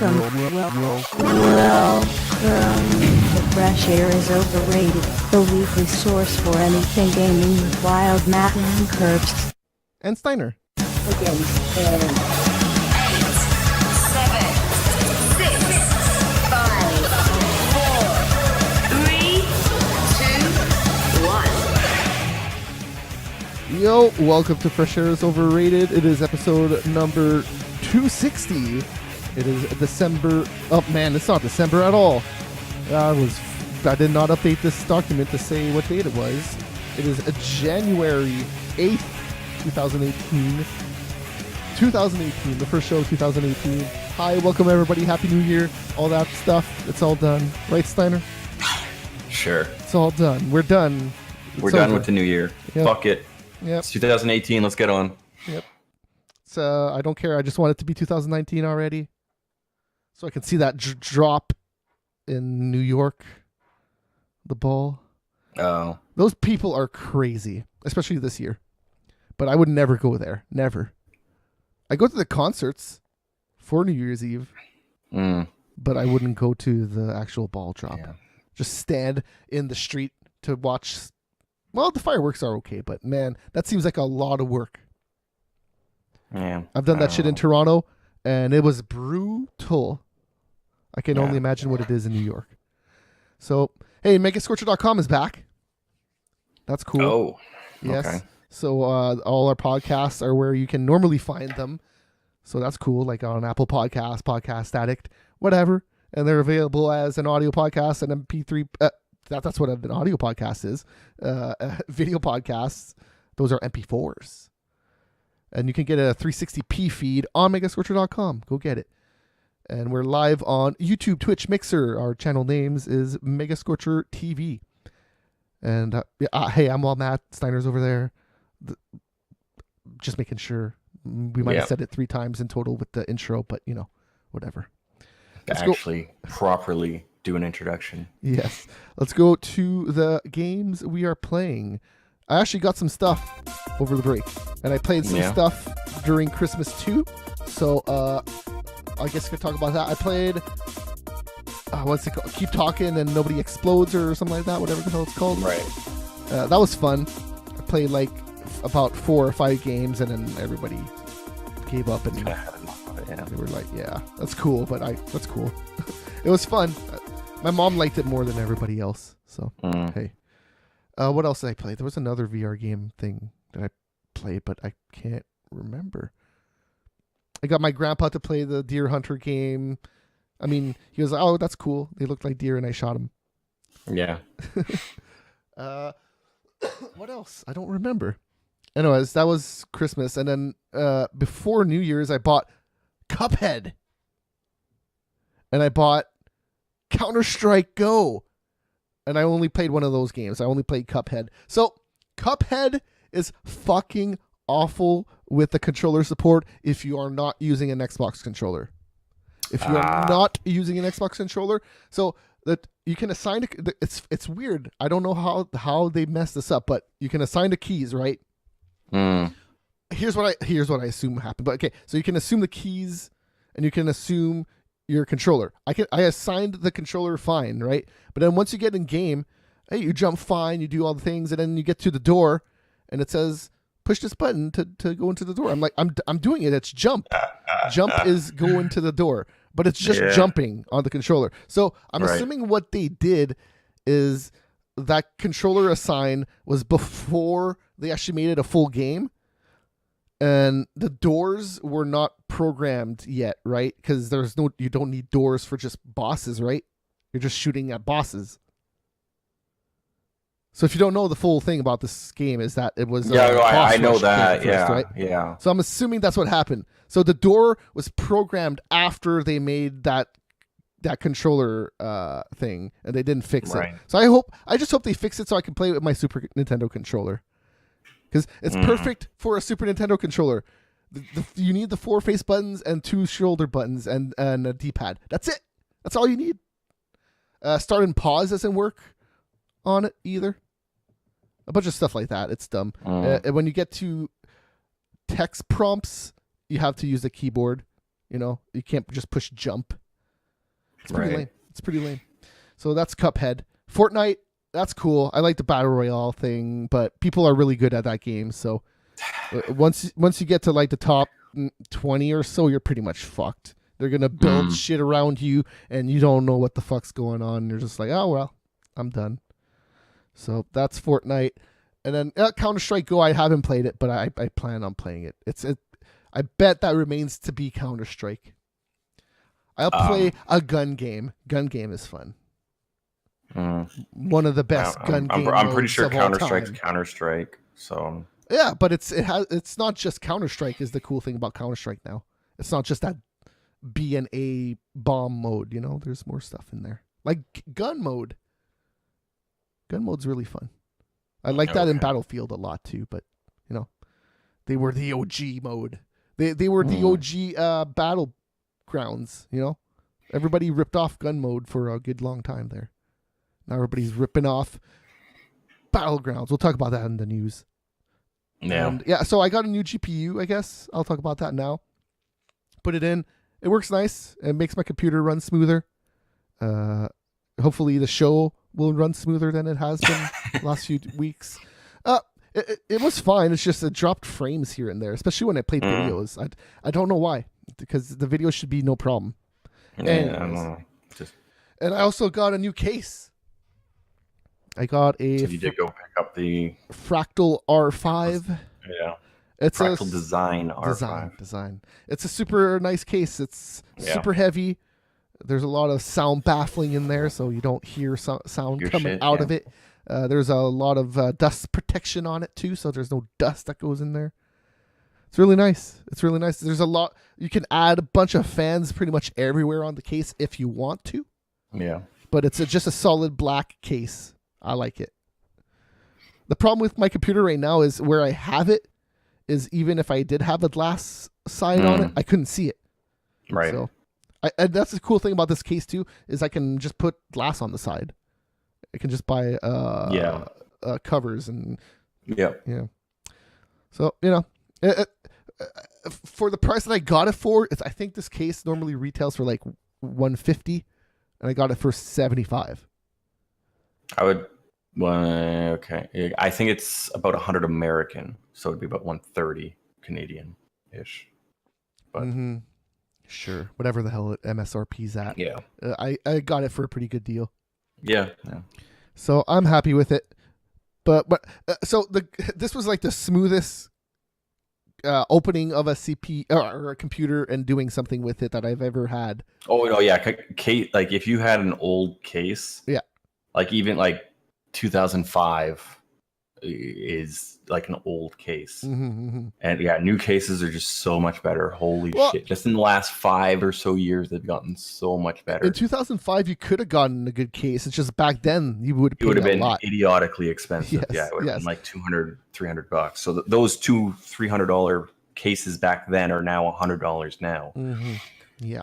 Welcome. The Fresh Air is Overrated, the weekly source for anything gaming with Wild Matt and Curbs. And Steiner. Again, 8, 7, 6, 5, 4, 3, 2, 1. Yo, welcome to Fresh Air is Overrated. It is episode number 260. It is December. Oh man, it's not December at all. I did not update this document to say what date it was. It is January 8th, 2018. 2018, the first show of 2018. Hi, welcome everybody. Happy New Year. All that stuff. It's all done. Right, Steiner? Sure. It's all done. We're done. We're done with the new year. Yep. Fuck it. Yep. It's 2018. Let's get on. Yep. I don't care. I just want it to be 2019 already, so I can see that drop in New York. The ball. Oh. Those people are crazy, especially this year. But I would never go there. Never. I go to the concerts for New Year's Eve, but I wouldn't go to the actual ball drop. Yeah. Just stand in the street to watch. Well, the fireworks are okay, but man, that seems like a lot of work. Yeah. I've done that shit in Toronto, and it was brutal. I can only imagine what it is in New York. So, hey, megascorcher.com is back. That's cool. Oh. Yes. Okay. So all our podcasts are where you can normally find them. So that's cool, like on Apple Podcasts, Podcast Addict, whatever. And they're available as an audio podcast and MP3. That's what an audio podcast is. Video podcasts, those are MP4s. And you can get a 360p feed on megascorcher.com. Go get it. And we're live on YouTube, Twitch, Mixer. Our channel names is Megascorcher TV. And hey, I'm all Matt. Steiner's over there. Just making sure. We might have said it 3 times in total with the intro, but whatever. Properly do an introduction. Yes. Let's go to the games we are playing. I actually got some stuff over the break, and I played some stuff during Christmas too. So I guess I could talk about that. I played what's it called? Keep Talking and Nobody Explodes or something like that, whatever the hell it's called. Right. That was fun. I played like about 4 or 5 games, and then everybody gave up, and they were like, "Yeah, that's cool," but that's cool. It was fun. My mom liked it more than everybody else. So hey, what else did I play? There was another VR game thing that I played, but I can't remember. I got my grandpa to play the Deer Hunter game. I mean, he was like, "Oh, that's cool. They looked like deer," and I shot them. Yeah. What else? I don't remember. Anyways, that was Christmas, and then before New Year's, I bought Cuphead, and I bought Counter-Strike Go, and I only played one of those games. I only played Cuphead. So Cuphead is fucking awful with the controller support if you are not using an Xbox controller. If you are not using an Xbox controller, so that you can assign it's weird. I don't know how they messed this up, but you can assign the keys, right? Here's what I assume happened. But okay, so you can assume the keys and you can assume your controller. I assigned the controller fine, right? But then once you get in game, hey, you jump fine, you do all the things, and then you get to the door and it says push this button to go into the door. I'm like, I'm doing it. It's jump. Jump is go into the door, but it's just jumping on the controller. So I'm assuming what they did is that controller assign was before they actually made it a full game, and the doors were not programmed yet, right? Because you don't need doors for just bosses, right? You're just shooting at bosses. So if you don't know the full thing about this game, is that it was I know that. First, right? Yeah. So I'm assuming that's what happened. So the door was programmed after they made that controller thing, and they didn't fix it. So I just hope they fix it so I can play it with my Super Nintendo controller, because it's perfect for a Super Nintendo controller. You need the 4 face buttons and 2 shoulder buttons and a D-pad. That's it. That's all you need. Start and pause doesn't work on it either. A bunch of stuff like that. It's dumb. When you get to text prompts, you have to use the keyboard. You can't just push jump. It's pretty Right. lame. It's pretty lame. So that's Cuphead. Fortnite, that's cool. I like the battle royale thing, but people are really good at that game. So once you get to like the top 20 or so, you're pretty much fucked. They're gonna build shit around you, and you don't know what the fuck's going on. You're just like, oh well, I'm done. So that's Fortnite, and then Counter-Strike Go. I haven't played it, but I plan on playing it. I bet that remains to be Counter-Strike. I'll play a gun game. Gun game is fun. One of the best gun games. I'm pretty sure Counter-Strike's Counter-Strike. So yeah, but it's not just Counter-Strike is the cool thing about Counter-Strike now. It's not just that B and A bomb mode, you know, there's more stuff in there. Like gun mode. Gun mode's really fun. I like that in Battlefield a lot too, but you know, they were the OG mode. They were the OG battlegrounds, you know. Everybody ripped off gun mode for a good long time there. Now everybody's ripping off battlegrounds. We'll talk about that in the news. yeah. And yeah, so I got a new GPU, I guess. I'll talk about that now. Put it in. It works nice. It makes my computer run smoother. Hopefully the show will run smoother than it has been the last few weeks. It was fine. It's just it dropped frames here and there, especially when I played videos. I don't know why, because the video should be no problem. Yeah, I don't know. And I also got a new case. I got a So you did go pick up the Fractal R5. yeah. It's Fractal Design R5. Design. It's a super nice case. It's super heavy. There's a lot of sound baffling in there, so you don't hear sound coming out of it. There's a lot of dust protection on it too, so there's no dust that goes in there. It's really nice. It's really nice. There's a lot. You can add a bunch of fans pretty much everywhere on the case if you want to. Yeah. But it's just a solid black case. I like it. The problem with my computer right now is where I have it is even if I did have a glass side on it, I couldn't see it. Right. So, and that's the cool thing about this case too is I can just put glass on the side. I can just buy covers and yeah. So you know, for the price that I got it for, I think this case normally retails for like $150, and I got it for $75. I would. Okay. I think it's about 100 American, so it'd be about 130 Canadian ish. But sure, whatever the hell MSRP's at. yeah. I got it for a pretty good deal. Yeah. So I'm happy with it. But so this was like the smoothest opening of a CP or a computer and doing something with it that I've ever had. Oh no, yeah. Like if you had an old case, like even like 2005 is like an old case, and yeah, new cases are just so much better. Holy shit! Just in the last 5 or so years, they've gotten so much better. In 2005, you could have gotten a good case. It's just back then you would have been lot. idiotically expensive. Yeah, it would have been like $200-$300. So those $200-$300 cases back then are now $100 now. Yeah,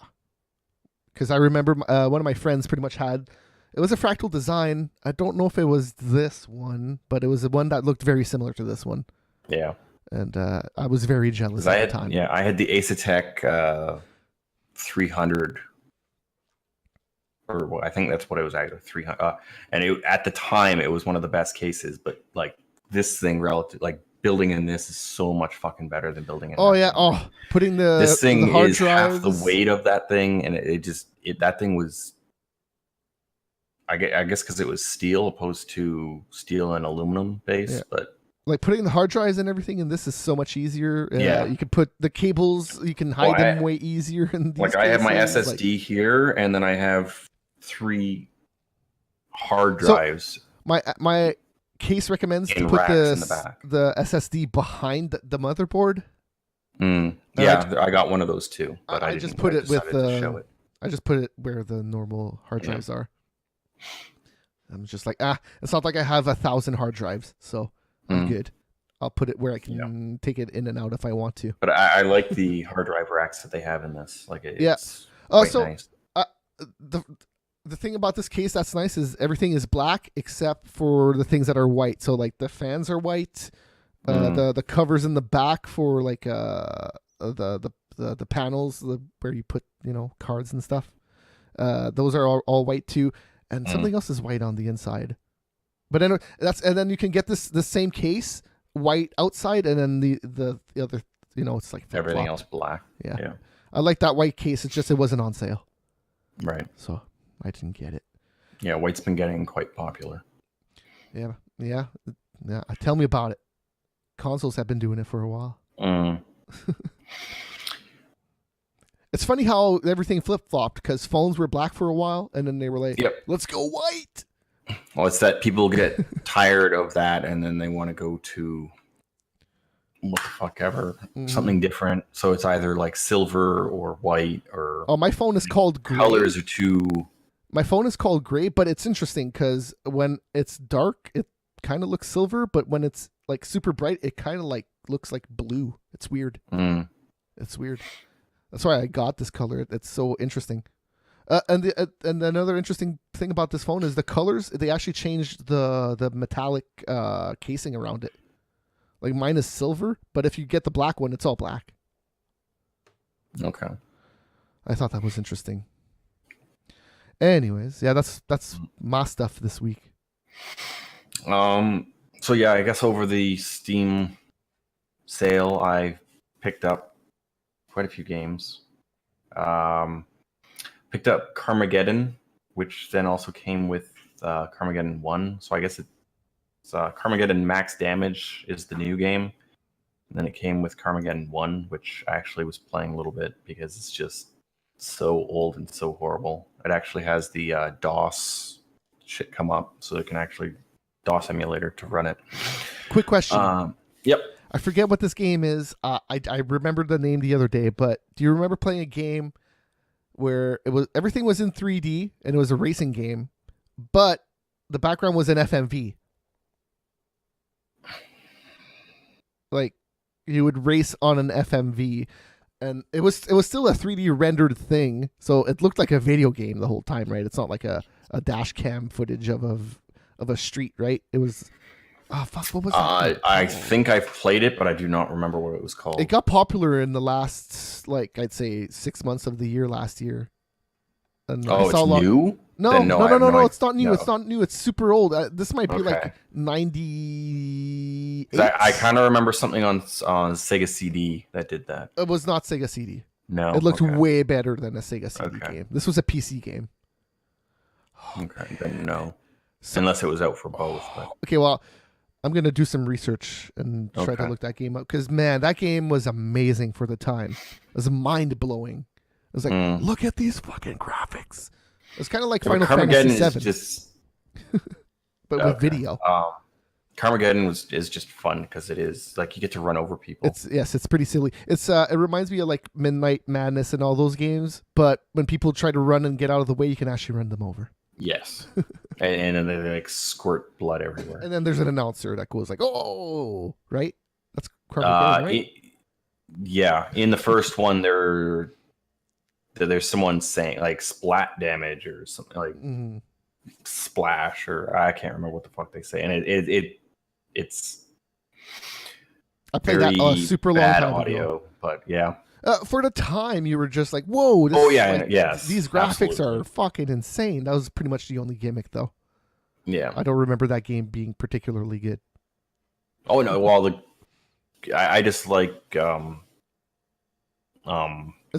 because I remember one of my friends pretty much had. It was a Fractal Design. I don't know if it was this one, but it was the one that looked very similar to this one. Yeah. And I was very jealous at the time. Yeah, I had the Asetek 300. Or I think that's what it was actually, 300. And at the time, it was one of the best cases. But like this thing, relative, like building in this is so much fucking better than building in. Oh yeah. Oh, putting this thing the hard is drives. half the weight of that thing, and that thing was. I guess because it was steel opposed to steel and aluminum base, but like putting the hard drives and everything in this is so much easier. You can put the cables, you can hide them way easier. In these I have my SSD here, and then I have 3 hard drives. So my case recommends to put the SSD behind the motherboard. Yeah, I got one of those too. But I just put it with I just put it where the normal hard drives are. I'm just like, it's not like I have 1,000 hard drives, so I'm good. I'll put it where I can take it in and out if I want to. But I like the hard drive racks that they have in this. Like, it's nice. The thing about this case that's nice is everything is black except for the things that are white. So like the fans are white, the covers in the back for like the panels where you put cards and stuff. Those are all white too, and something else is white on the inside. But anyway, and then you can get the same case white outside, and then the other, it's like everything flip-flopped. else black. Yeah. I like that white case. It's just it wasn't on sale, Right. so I didn't get it. Yeah, white's been getting quite popular. Yeah. Tell me about it. Consoles have been doing it for a while. It's funny how everything flip-flopped, because phones were black for a while, and then they were like, let's go white. Well, it's that people get tired of that, and then they want to go to what the fuck ever, something different. So it's either like silver or white or... Oh, my phone is called gray. Colors are too... My phone is called gray, but it's interesting because when it's dark, it kind of looks silver, but when it's like super bright, it kind of like looks like blue. It's weird. It's weird. That's why I got this color. It's so interesting. And another interesting thing about this phone is the colors. They actually changed the metallic casing around it. Like mine is silver, but if you get the black one, it's all black. Okay. I thought that was interesting. Anyways, yeah, that's my stuff this week. So yeah, I guess over the Steam sale, I picked up quite a few games. Picked up Carmageddon, which then also came with Carmageddon 1. So I guess it's Carmageddon Max Damage is the new game. And then it came with Carmageddon 1, which I actually was playing a little bit because it's just so old and so horrible. It actually has the DOS shit come up, so it can actually DOS emulator to run it. Quick question. Yep. I forget what this game is. I remember the name the other day, but do you remember playing a game where everything was in 3D and it was a racing game, but the background was an FMV? Like you would race on an FMV, and it was still a 3D rendered thing, so it looked like a video game the whole time, right? It's not like a dash cam footage of a street, right? It was what was that? I think I've played it, but I do not remember what it was called. It got popular in the last, I'd say 6 months of the year last year. And it's new? No, it's not new. No. It's not new. It's super old. This might be like 98. I kind of remember something on Sega CD that did that. It was not Sega CD. No. It looked way better than a Sega CD game. This was a PC game. Okay, then no. Unless it was out for both. But. Okay, well, I'm going to do some research and try to look that game up. Because, man, that game was amazing for the time. It was mind-blowing. It was like, look at these fucking graphics. It was kind of like Final Fantasy VII. But with video. Carmageddon is just fun because it is like you get to run over people. It's pretty silly. It reminds me of like Midnight Madness and all those games, but when people try to run and get out of the way, you can actually run them over. Yes. and then they like squirt blood everywhere. And then there's an announcer that goes like, "Oh," right? That's Carmageddon, right? Yeah. In the first one, there's someone saying like splat damage or something like splash, or I can't remember what the fuck they say. And it's I played that super long bad time audio, ago. but yeah. For the time, you were just like, "Whoa!" These graphics are fucking insane. That was pretty much the only gimmick, though. Yeah, I don't remember that game being particularly good. Oh no! Well, I just like it's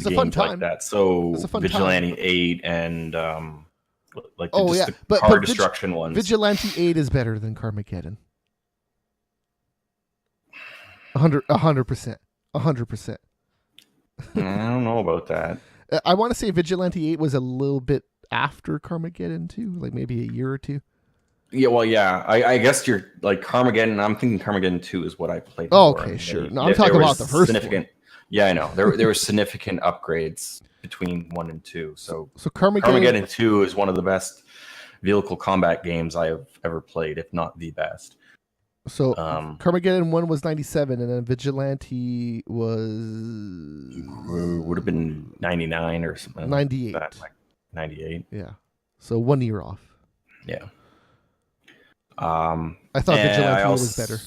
a fun time like that. So Vigilante 8 and like the car destruction ones. Vigilante 8 is better than Carmageddon. 100%. I don't know about that. I want to say Vigilante 8 was a little bit after Carmageddon too, like maybe a year or two. Yeah, well, yeah. I guess you're like Carmageddon. I'm thinking Carmageddon 2 is what I played. Oh, okay, sure. No, I'm talking about the first one. Yeah, I know. There were significant upgrades between 1 and 2. So Carmageddon 2 is one of the best vehicle combat games I have ever played, if not the best. So Carmageddon 1 was 97, and then Vigilante would have been 99 or something. 98. Like 98. Yeah. So 1 year off. Yeah. I thought Vigilante was better.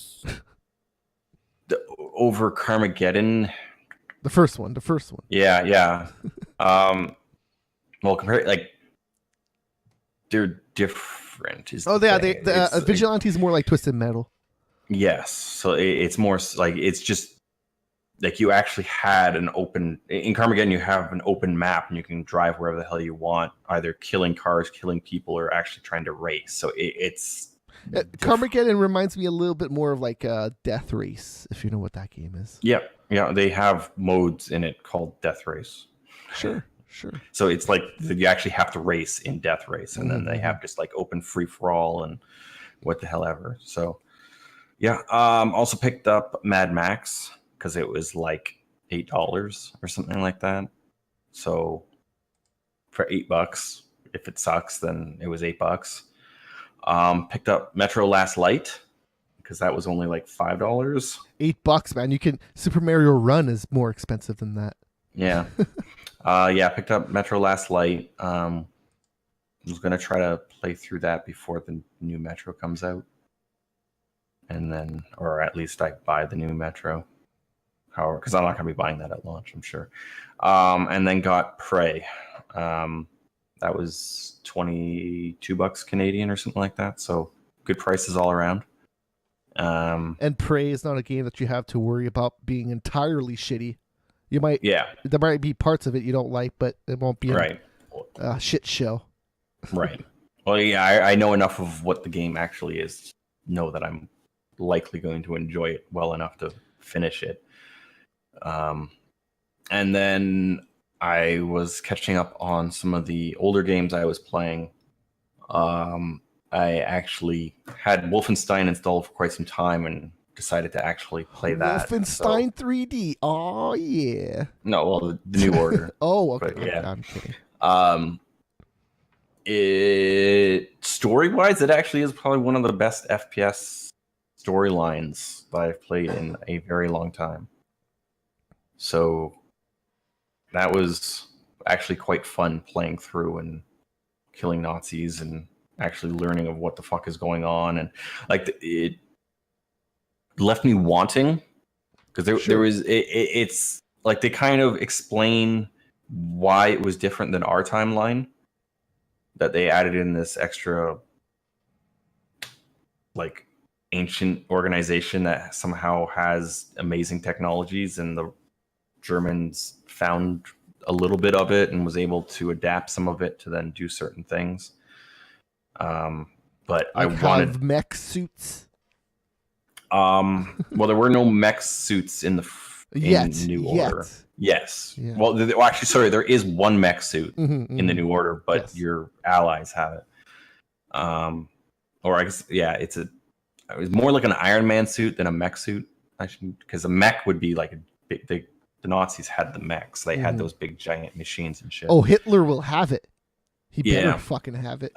Over Carmageddon. The first one. Yeah. Well, compared like they're different. The Vigilante is more like Twisted Metal. Yes, so it's more like it's just like you actually had an open in Carmageddon. You have an open map and you can drive wherever the hell you want, either killing cars, killing people, or actually trying to race. So it's Carmageddon reminds me a little bit more of like Death Race, if you know what that game is. Yeah, they have modes in it called Death Race. Sure. So it's like you actually have to race in Death Race, and then they have just like open free for all and what the hell ever. So yeah, also picked up Mad Max because it was like $8 or something like that. So for $8, if it sucks, then it was $8. Picked up Metro Last Light because that was only like $5. $8, man. You can Super Mario Run is more expensive than that. Yeah. Picked up Metro Last Light. I was gonna try to play through that before the new Metro comes out. And then, or at least I buy the new Metro. However, because I'm not going to be buying that at launch, I'm sure. And then got Prey. That was $22 Canadian or something like that. So good prices all around. And Prey is not a game that you have to worry about being entirely shitty. You might, there might be parts of it you don't like, but it won't be a shit show. Right. Well, yeah, I know enough of what the game actually is to know that I'm likely going to enjoy it well enough to finish it. And then I was catching up on some of the older games I was playing. I actually had Wolfenstein installed for quite some time and decided to actually play that. Wolfenstein 3D. Oh, yeah. No, well, the New Order. Oh, okay. But, yeah. I'm kidding. Story-wise, it actually is probably one of the best FPS storylines that I've played in a very long time. So that was actually quite fun playing through and killing Nazis and actually learning of what the fuck is going on. And like it left me wanting because there was it's like they kind of explain why it was different than our timeline, that they added in this extra like ancient organization that somehow has amazing technologies, and the Germans found a little bit of it and was able to adapt some of it to then do certain things. But I wanted mech suits. Well, there were no mech suits in the New Order. Yes. Yeah. Well, actually, sorry, there is one mech suit in the New Order, but your allies have it. Or I guess, it was more like an Iron Man suit than a mech suit. Because a mech would be like the Nazis had the mechs. They had those big giant machines and shit. Oh, Hitler will have it. He better fucking have it.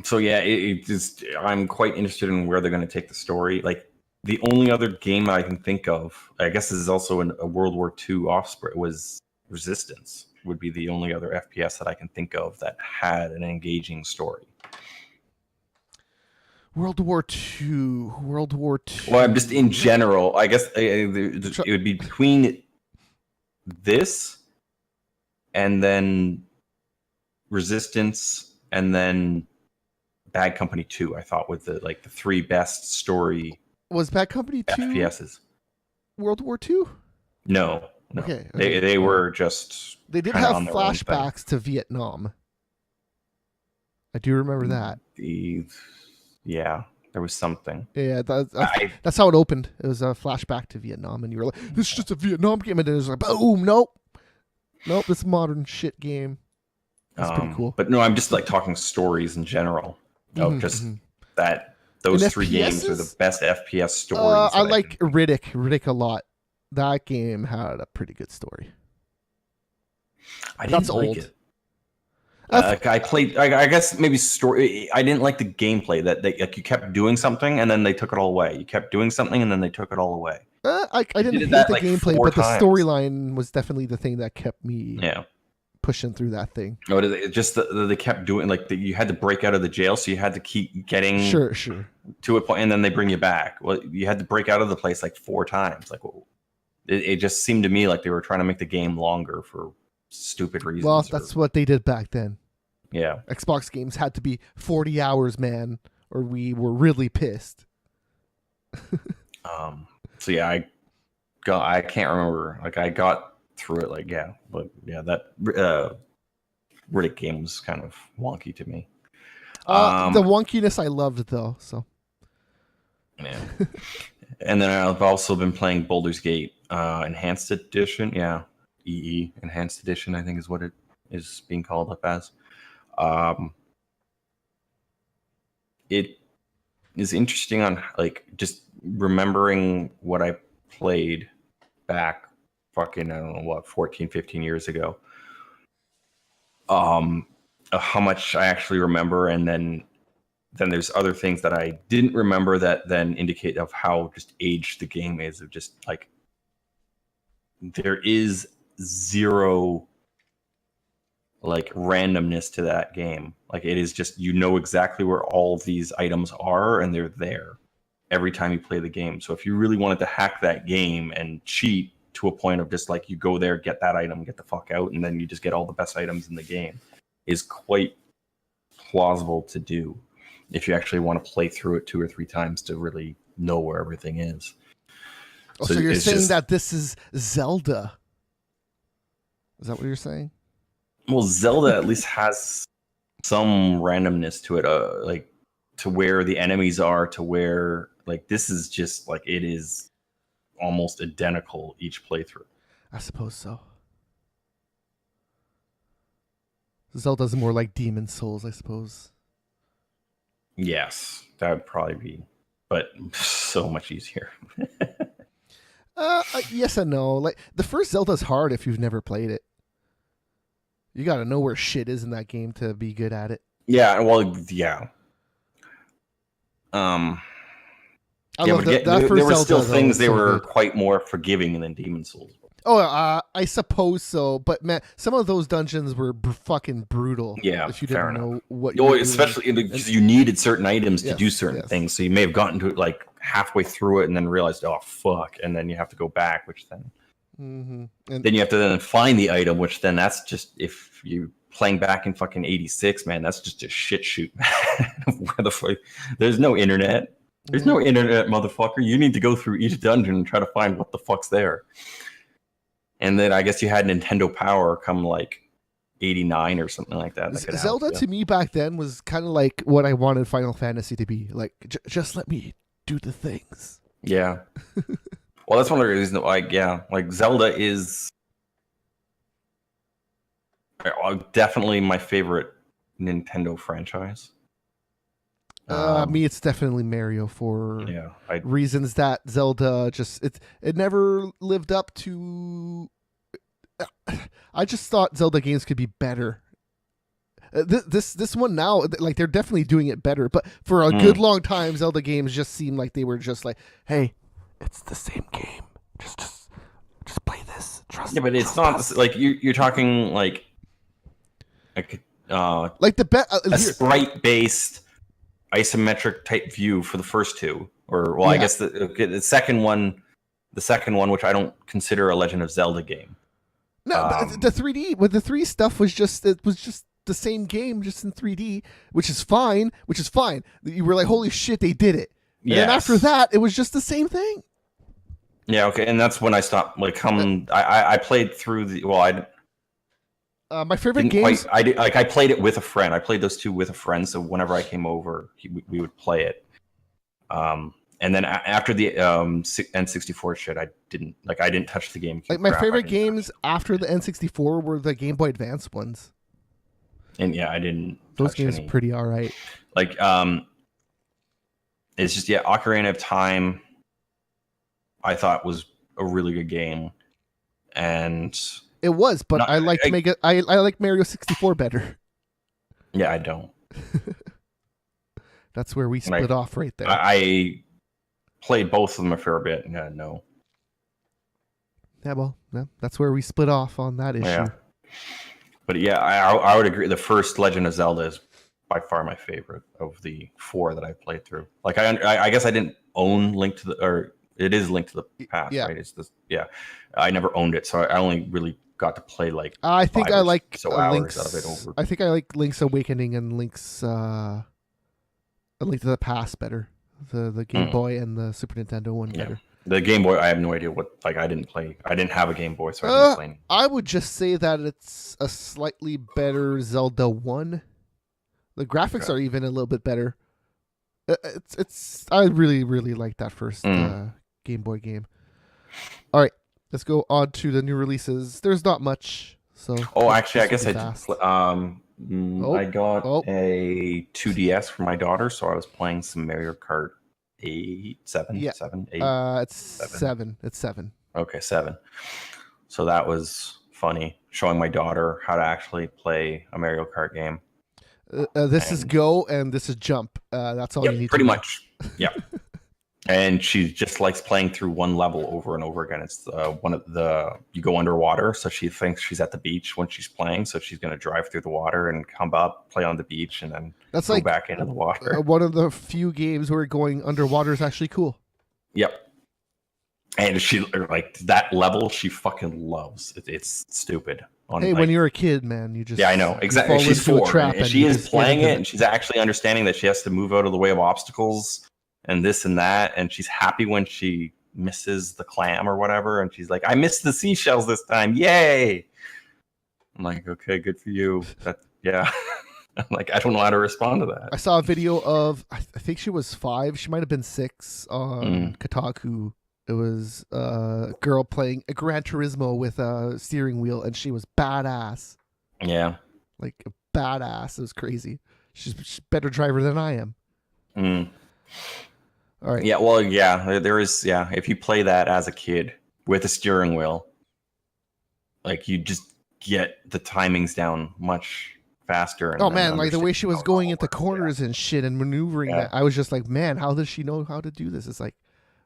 So I'm quite interested in where they're going to take the story. Like the only other game I can think of, I guess this is also a World War II offspring, was Resistance. Would be the only other FPS that I can think of that had an engaging story. World War II. Well, I'm just in general. I guess it would be between this and then Resistance and then Bad Company 2. I thought with the three best story. Was Bad Company 2 FPSs World War II? No. Okay. They were just. They did have flashbacks to Vietnam. I do remember that. Yeah, there was something. Yeah, that's how it opened. It was a flashback to Vietnam, and you were like, "This is just a Vietnam game," and then it was like, "Boom! Nope, this modern shit game." That's pretty cool. But no, I'm just like talking stories in general. That those three games are the best FPS stories. I like Riddick a lot. That game had a pretty good story. I didn't like it. I played. I guess maybe story. I didn't like the gameplay that you kept doing something and then they took it all away. You kept doing something and then they took it all away. I didn't hate the gameplay, but the storyline was definitely the thing that kept me pushing through that thing. No, just they kept doing you had to break out of the jail, so you had to keep getting sure to a point, and then they bring you back. Well, you had to break out of the place like 4 times. Like it just seemed to me like they were trying to make the game longer for stupid reasons. Well, that's what they did back then. Yeah. Xbox games had to be 40 hours, man, or we were really pissed. So yeah, I can't remember. Like I got through it. Like but that Riddick game was kind of wonky to me. The wonkiness I loved though. So. Yeah. And then I've also been playing Baldur's Gate Enhanced Edition. Yeah, EE Enhanced Edition, I think is what it is being called up as. It is interesting on like just remembering what I played back fucking, I don't know what, 14, 15 years ago. How much I actually remember, and then there's other things that I didn't remember that then indicate of how just aged the game is, of just like there is zero like randomness to that game. Like it is just, you know exactly where all of these items are and they're there every time you play the game. So if you really wanted to hack that game and cheat to a point of just like you go there, get that item, get the fuck out, and then you just get all the best items in the game, is quite plausible to do if you actually want to play through it 2 or 3 times to really know where everything is. So you're saying that this is Zelda? Is that what you're saying? Well, Zelda at least has some randomness to it, like to where the enemies are, to where like this is just like it is almost identical each playthrough. I suppose so. Zelda's more like Demon Souls, I suppose. Yes, that would probably be, but so much easier. Yes and no. Like the first Zelda's hard if you've never played it. You got to know where shit is in that game to be good at it. Yeah, well, yeah. I love that there first were Zelda, still though, things they so were good. quite more forgiving than Demon Souls. Oh, I suppose so. But man, some of those dungeons were fucking brutal. Yeah, if you fair didn't know enough. what you were doing. Especially because you needed certain items to Yes, do certain yes. things. So you may have gotten to it like halfway through it and then realized, oh fuck, and then you have to go back, which then And then you have to then find the item, which then that's just, if you playing back in fucking 86, man, that's just a shit shoot. Where the fuck? There's no internet. There's no internet, motherfucker. You need to go through each dungeon and try to find what the fuck's there. And then I guess you had Nintendo Power come like 89 or something like that. Zelda to me back then was kind of like what I wanted Final Fantasy to be. Like, just let me do the things. Yeah. Well, that's one of the reasons, like Zelda is definitely my favorite Nintendo franchise. Me, it's definitely Mario for yeah, reasons that Zelda just it never lived up to. I just thought Zelda games could be better. This one now, like they're definitely doing it better, but for a good long time, Zelda games just seemed like they were just like, hey, it's the same game. Just play this. Trust. Yeah, but it's not like you're talking like the sprite based isometric type view for the first two, or well, I guess the second one, which I don't consider a Legend of Zelda game. No, but the 3D with the 3 stuff was just the same game, just in 3D, which is fine. You were like, holy shit, they did it. And then after that, it was just the same thing. Yeah, okay, and that's when I stopped. Like, I played through my favorite games. I played it with a friend. I played those two with a friend. So whenever I came over, we would play it. And then after the N64 shit, I didn't touch the game. Like my favorite games after the N64 were the Game Boy Advance ones. And yeah, I didn't. Those games are pretty all right. Like, it's just Ocarina of Time, I thought was a really good game, and it was, but I like Mario 64 better. Yeah, I don't. That's where we split off right there. I played both of them a fair bit. Yeah, no. Yeah, well, that's where we split off on that issue. Yeah. But yeah, I would agree. The first Legend of Zelda is by far my favorite of the 4 that I played through. Like I guess I didn't own Link to the, or it is Link to the Past, right? It's this, I never owned it, so I only really got to play like. I think I like hours out of it over. I think I like Link's Awakening and Link's A Link to the Past better. The Game Boy and the Super Nintendo one better. The Game Boy, I have no idea what. Like, I didn't have a Game Boy, so I didn't play. I would just say that it's a slightly better Zelda 1. The graphics are even a little bit better. It's. I really, really like that first Game Boy game. All right, let's go on to the new releases. There's not much. So. Oh, actually, I guess I got a 2DS for my daughter, so I was playing some Mario Kart 8, 7, 7, 8. It's 7. It's 7. Okay, 7. So that was funny, showing my daughter how to actually play a Mario Kart game. This is go and this is jump. That's all you need. Pretty much. Yeah. And she just likes playing through one level over and over again. It's one of you go underwater, so she thinks she's at the beach when she's playing. So she's going to drive through the water and come up, play on the beach, and then go back into the water. One of the few games where going underwater is actually cool. Yep. And she like that level. She fucking loves. It's stupid. When you're a kid, man, you just I know exactly. She's 4, and she is playing it, and she's actually understanding that she has to move out of the way of obstacles. And this and that, and she's happy when she misses the clam or whatever, and she's like, "I missed the seashells this time, yay!" I'm like, "Okay, good for you." Yeah, I'm like, I don't know how to respond to that. I saw a video of I think she was 5, she might have been 6 on Kotaku. It was a girl playing a Gran Turismo with a steering wheel, and she was badass. Yeah, like a badass. It was crazy. She's a better driver than I am. All right. Yeah, well, there is, if you play that as a kid with a steering wheel, like you just get the timings down much faster. And man, like the way she was going into corners and shit and maneuvering that, I was just like, man, how does she know how to do this? It's like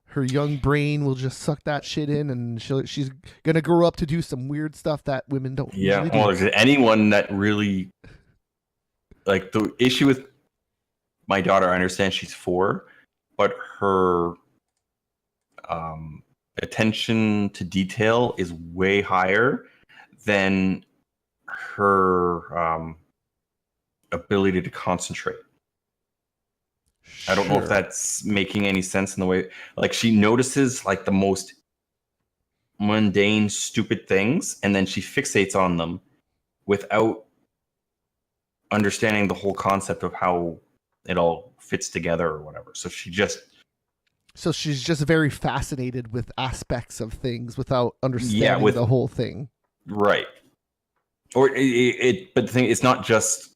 her young brain will just suck that shit in, and she's going to grow up to do some weird stuff that women don't usually do. Well, anyone that really, like the issue with my daughter, I understand she's 4, but her attention to detail is way higher than her ability to concentrate. Sure. I don't know if that's making any sense in the way, like she notices like the most mundane, stupid things, and then she fixates on them without understanding the whole concept of how it all fits together or whatever. So she's just very fascinated with aspects of things without understanding the whole thing. Right. Or but the thing, it's not just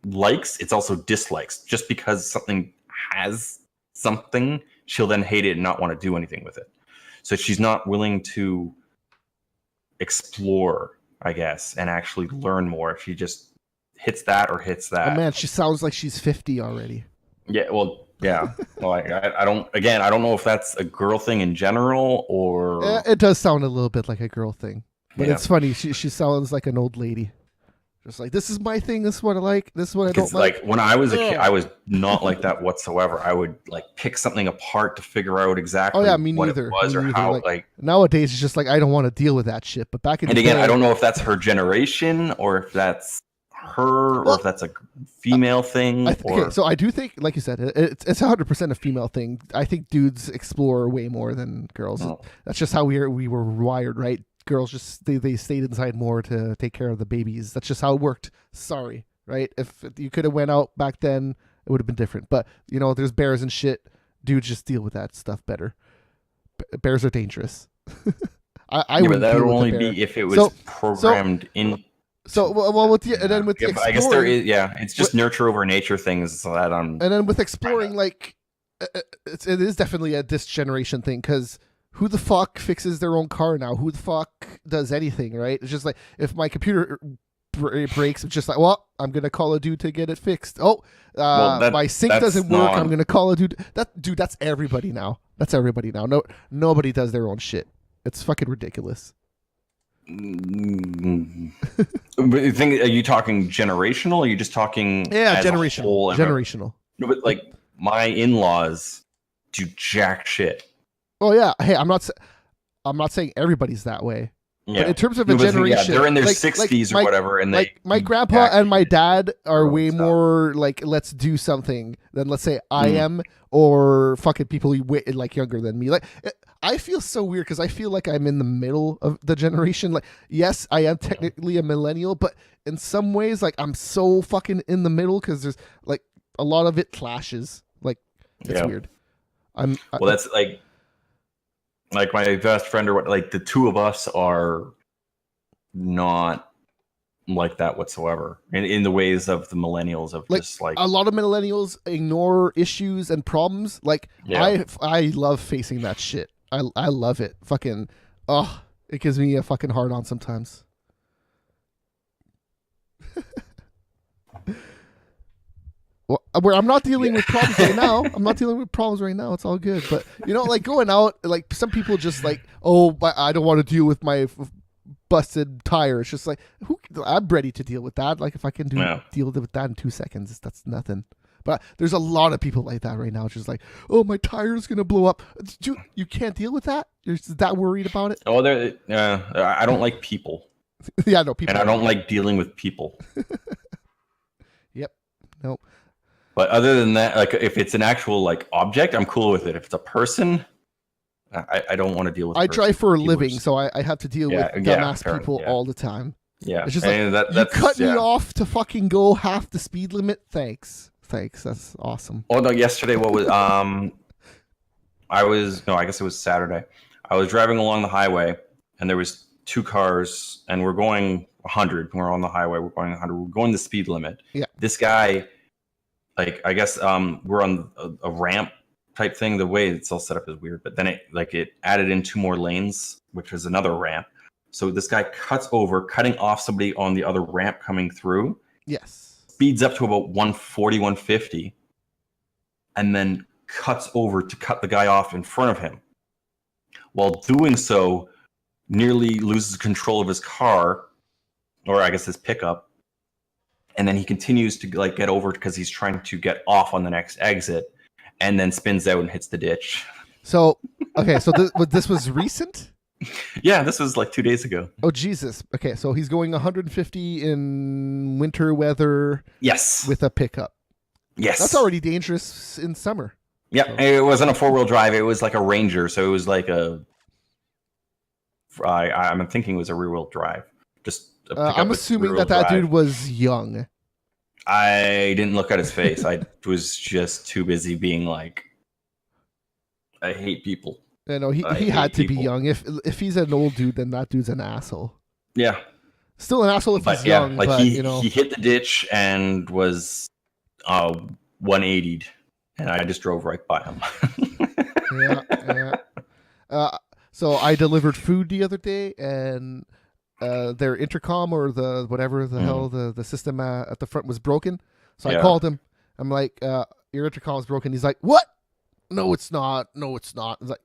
likes, it's also dislikes. Just because something has something, she'll then hate it and not want to do anything with it. So she's not willing to explore, I guess, and actually learn more. She just hits that or hits that. Oh man, she sounds like she's 50 already. Yeah, well, yeah. Well, I don't know if that's a girl thing in general or. It does sound a little bit like a girl thing, but it's funny. She sounds like an old lady. Just like, this is my thing. This is what I like. This is what I don't like. Like when I was a kid, I was not like that whatsoever. I would like pick something apart to figure out exactly what it was or how. Like nowadays, it's just like I don't want to deal with that shit. But back in the day, I don't know if that's her generation or if that's her or if that's a female thing. Okay, so I do think, like you said, it's 100% a female thing. I think dudes explore way more than girls. Oh. That's just how we were wired, right? Girls just they stayed inside more to take care of the babies. That's just how it worked. Sorry, right? If you could have went out back then, it would have been different. But there's bears and shit. Dudes just deal with that stuff better. Bears are dangerous. I would. But that would only be if it was programmed in. So with the and then with the exploring, I guess there is it's just nurture over nature things that I'm. And then with exploring, like it is definitely a this generation thing, because who the fuck fixes their own car now? Who the fuck does anything, right? It's just like, if my computer breaks, it's just like, well, I'm gonna call a dude to get it fixed. My sink doesn't work. I'm gonna call a dude. That's everybody now. That's everybody now. No, nobody does their own shit. It's fucking ridiculous. But the thing, are you talking generational? Or are you just talking generational? Generational. No, but like my in-laws do jack shit. Oh yeah. Hey, I'm not saying everybody's that way. But in terms of a generation, they're in their 60s or whatever, and my grandpa and my dad are way more like let's do something than let's say I am, or fucking people like younger than me. Like I feel so weird because I feel like I'm in the middle of the generation. Like yes, I am technically a millennial, but in some ways, like I'm so fucking in the middle because there's like a lot of it clashes. Like it's weird. That's like my best friend or what, like the two of us are not like that whatsoever in the ways of the millennials of like, just like a lot of millennials ignore issues and problems. Like I love facing that shit. I love it. Fucking it gives me a fucking hard on sometimes. Well, where I'm not dealing with problems right now. I'm not dealing with problems right now. It's all good. But like going out, like some people just like, oh, but I don't want to deal with my busted tire. It's just like, I'm ready to deal with that. Like if I can deal with that in 2 seconds, that's nothing. But there's a lot of people like that right now. It's just like, oh, my tire's gonna blow up. You can't deal with that. You're that worried about it. Oh, I don't like people. Yeah, no people. And I don't like dealing with people. Yep. Nope. But other than that, like if it's an actual like object, I'm cool with it. If it's a person, I don't want to deal with. I drive for a living, so I have to deal with dumbass people all the time. Yeah, it's just like you cut me off to fucking go half the speed limit. Thanks. That's awesome. Oh no! Yesterday, what was I guess it was Saturday. I was driving along the highway, and there was two cars, and we're going 100. We're on the highway. We're going 100. We're going the speed limit. Yeah. This guy. Like I guess we're on a ramp type thing. The way it's all set up is weird, but then it added in 2 more lanes, which is another ramp. So this guy cuts over, cutting off somebody on the other ramp coming through. Yes. Speeds up to about 140, 150, and then cuts over to cut the guy off in front of him. While doing so, nearly loses control of his car, or I guess his pickup. And then he continues to like get over because he's trying to get off on the next exit, and then spins out and hits the ditch. So, okay, so this was recent? Yeah, this was like 2 days ago. Oh, Jesus. Okay, so he's going 150 in winter weather. Yes. With a pickup. Yes. That's already dangerous in summer. Yeah, so. It wasn't a 4-wheel drive. It was like a Ranger, so it was like I'm thinking it was a rear-wheel drive. Just I'm assuming that dude was young. I didn't look at his face. I was just too busy being like, I hate people. I know he had to be young. If he's an old dude, then that dude's an asshole. Yeah, still an asshole if he's young. Like but, he hit the ditch and was 180'd, and I just drove right by him. Yeah. So I delivered food the other day, and their intercom or the whatever the hell the system at the front was broken. So I called him. I'm like, your intercom is broken. He's like, what? No, it's not. No, it's not. I was like,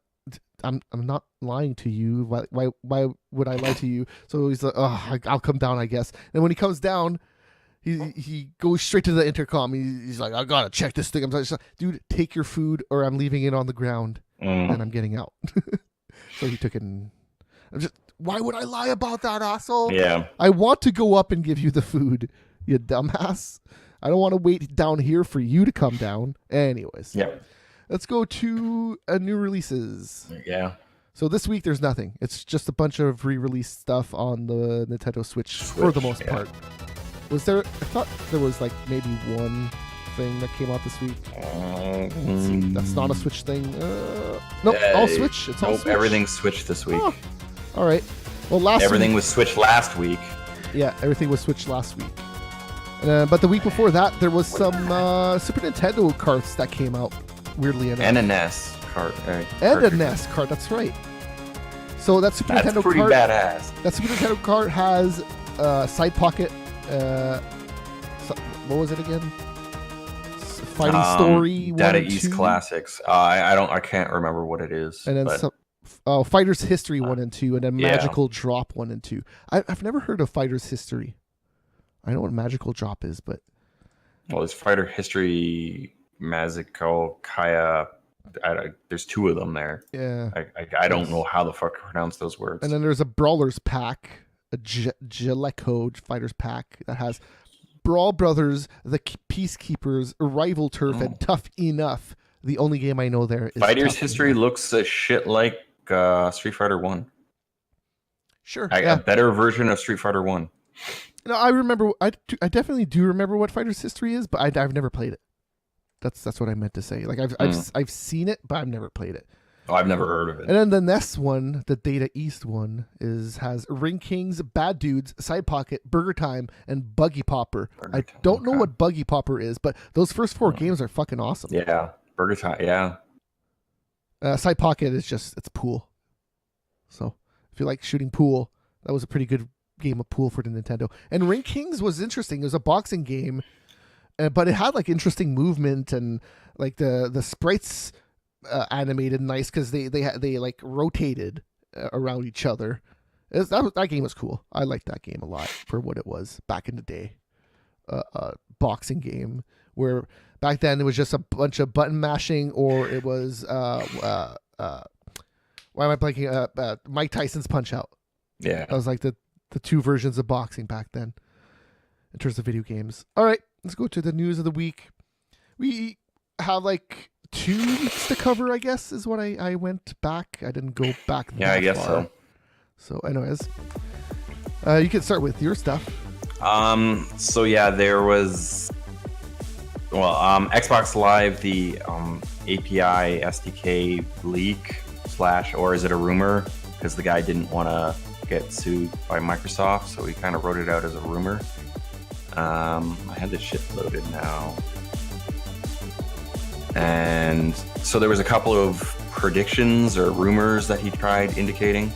I'm not lying to you. Why would I lie to you? So he's like, oh, I'll come down, I guess. And when he comes down, he goes straight to the intercom. He's like, I gotta check this thing. I'm like, dude, take your food or I'm leaving it on the ground and I'm getting out. So he took it and I'm just, why would I lie about that, asshole? Yeah. I want to go up and give you the food, you dumbass. I don't want to wait down here for you to come down. Anyways. Yeah. Let's go to new releases. Yeah. So this week there's nothing. It's just a bunch of re-released stuff on the Nintendo Switch for the most part. Was there? I thought there was like maybe one thing that came out this week. Let's see. That's not a Switch thing. Nope, all Switch. It's all Switch. Everything's Switch this week. Oh. All right. Well, everything was Switch last week. Yeah, everything was Switch last week. But the week before that, there was some Super Nintendo carts that came out. Weirdly enough. And a NES cart. And a NES cart. That's right. So that Super Nintendo pretty cart. Badass. That Super Nintendo cart has side pocket. What was it again? Fighting Story. Data 1 and East 2. Classics. I can't remember what it is. And then Fighter's History 1 and 2, and then Magical Drop 1 and 2. I've never heard of Fighter's History. I know what Magical Drop is, but it's Fighter History, Maziko, Kaya, there's two of them there. Yeah. I don't know how the fuck to pronounce those words. And then there's a Brawlers pack, a Jaleco Fighters pack that has Brawl Brothers, the Peacekeepers, Rival Turf, and Tough Enough. The only game I know there is Fighters History looks a shit like Street Fighter 1. Sure. A better version of Street Fighter 1. No, I remember. I definitely do remember what Fighters History is, but I've never played it. That's what I meant to say. Like I've seen it, but I've never played it. Oh, I've never heard of it. And then the next one, the Data East one, has Ring Kings, Bad Dudes, Side Pocket, Burger Time, and Buggy Popper. I don't know what Buggy Popper is, but those first 4 games are fucking awesome. Yeah, Burger Time. Yeah. Side Pocket is it's pool. So if you like shooting pool, that was a pretty good game of pool for the Nintendo. And Ring Kings was interesting. It was a boxing game, but it had like interesting movement and like the sprites animated nice because they like rotated around each other. That game was cool. I liked that game a lot for what it was back in the day. Boxing game where back then it was just a bunch of button mashing, or it was why am I blanking? Mike Tyson's Punch Out. Yeah, that was like the 2 versions of boxing back then in terms of video games. All right, let's go to the news of the week. We have like 2 weeks to cover, I guess, is what I went back. I didn't go back that I guess far. So anyways, you can start with your stuff. So yeah, there was Xbox Live, the API SDK leak / or is it a rumor? Because the guy didn't want to get sued by Microsoft, so he kind of wrote it out as a rumor. I had this shit loaded now. And so there was a couple of predictions or rumors that he tried indicating.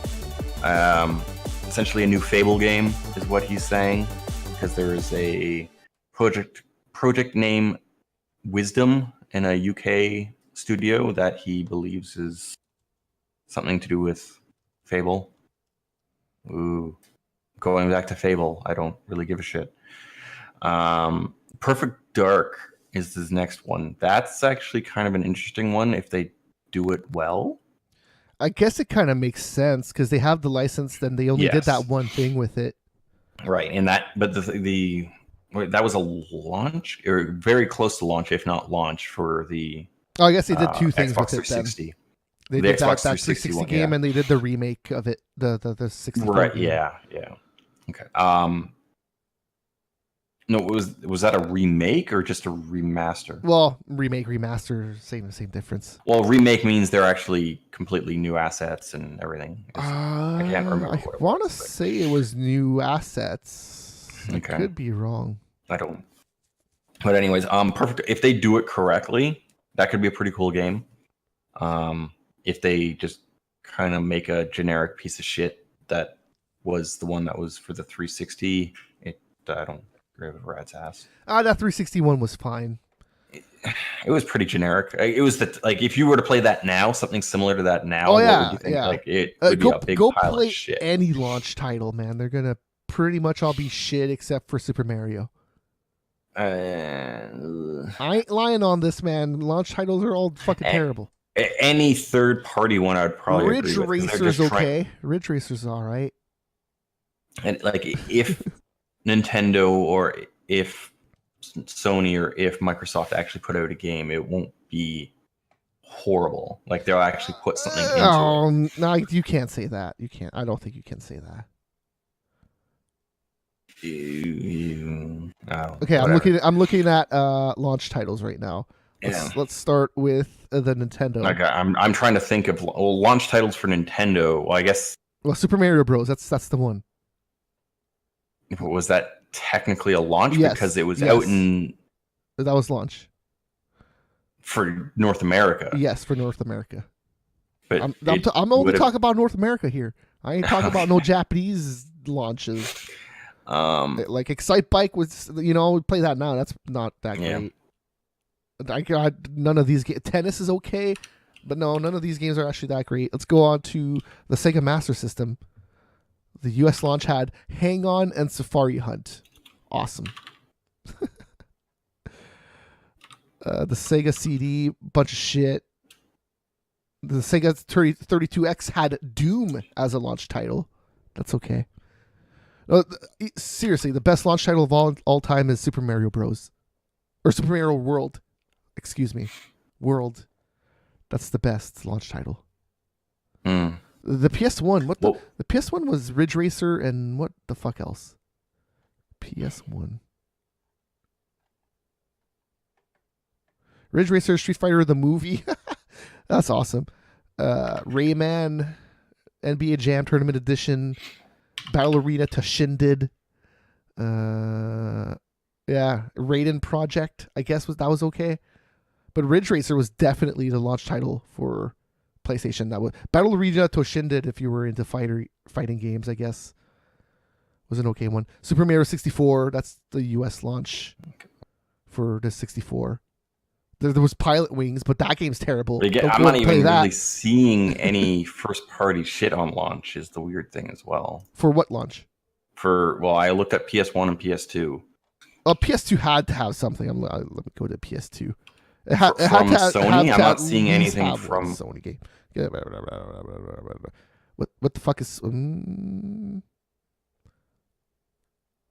Essentially a new Fable game is what he's saying, because there is a project name Wisdom in a UK studio that he believes is something to do with Fable. Ooh, going back to Fable, I don't really give a shit. Perfect Dark is his next one. That's actually kind of an interesting one if they do it well. I guess it kind of makes sense because they have the license, then they only did that one thing with it. Right, and that was a launch, or very close to launch, if not launch, for the I guess they did 2 things Xbox with it 360. Then. They did Xbox that 360 game, and they did the remake of it, the 64 right, game. yeah. Okay. No, was that a remake or just a remaster? Well, remake, remaster, same difference. Well, remake means they're actually completely new assets and everything. I can't remember. I want to say it was new assets. Okay. I could be wrong. I don't. But anyways, perfect. If they do it correctly, that could be a pretty cool game. If they just kind of make a generic piece of shit that was the one that was for the 360, I don't give a rat's ass. That 361 was fine. It was pretty generic. It was if you were to play that now, something similar to that now, what would you think? Yeah. Like it would be a big pile play of shit. Any launch title, man. They're gonna pretty much all be shit except for Super Mario. I ain't lying on this, man. Launch titles are all fucking terrible. Any third party one, I'd probably Ridge agree with. Racer's okay. Ridge Racer's all right. And like if Nintendo or if Sony or if Microsoft actually put out a game, it won't be horrible. Like they'll actually put something into it. No, you can't say that. You can't. I don't think you can say that. Okay, whatever. I'm looking at launch titles right now. Let's start with the Nintendo. Okay, I'm trying to think of launch titles for Nintendo. Well, I guess. Well, Super Mario Bros. That's the one. Was that technically a launch? Yes, because it was out in. That was launch for North America. Yes, for North America. But I'm only talking about North America here. I ain't talking about no Japanese launches. Like Excite Bike was, play that now. That's not that great. None of these tennis is okay, but no, none of these games are actually that great. Let's go on to the Sega Master System. The US launch had Hang On and Safari Hunt. Awesome. The Sega CD, bunch of shit. The Sega 32X had Doom as a launch title. That's okay. Seriously, the best launch title of all time is Super Mario Bros. Or Super Mario World. Excuse me. World. That's the best launch title. The PS1. The PS1 was Ridge Racer and what the fuck else? PS1. Ridge Racer, Street Fighter, the movie. That's awesome. Rayman, NBA Jam Tournament Edition, Battle Arena Toshindet. Raiden Project, I guess that was okay. But Ridge Racer was definitely the launch title for PlayStation. That was Battle Arena Toshindet, if you were into fighting games, I guess. Was an okay one. Super Mario 64, that's the US launch for the 64. There was Pilot Wings, but that game's terrible. Again, I'm not even really seeing any first-party shit on launch is the weird thing as well. For what launch? I looked at PS1 and PS2. PS2 had to have something. Let me go to PS2. From Sony? I'm not seeing anything from Sony game. What the fuck is...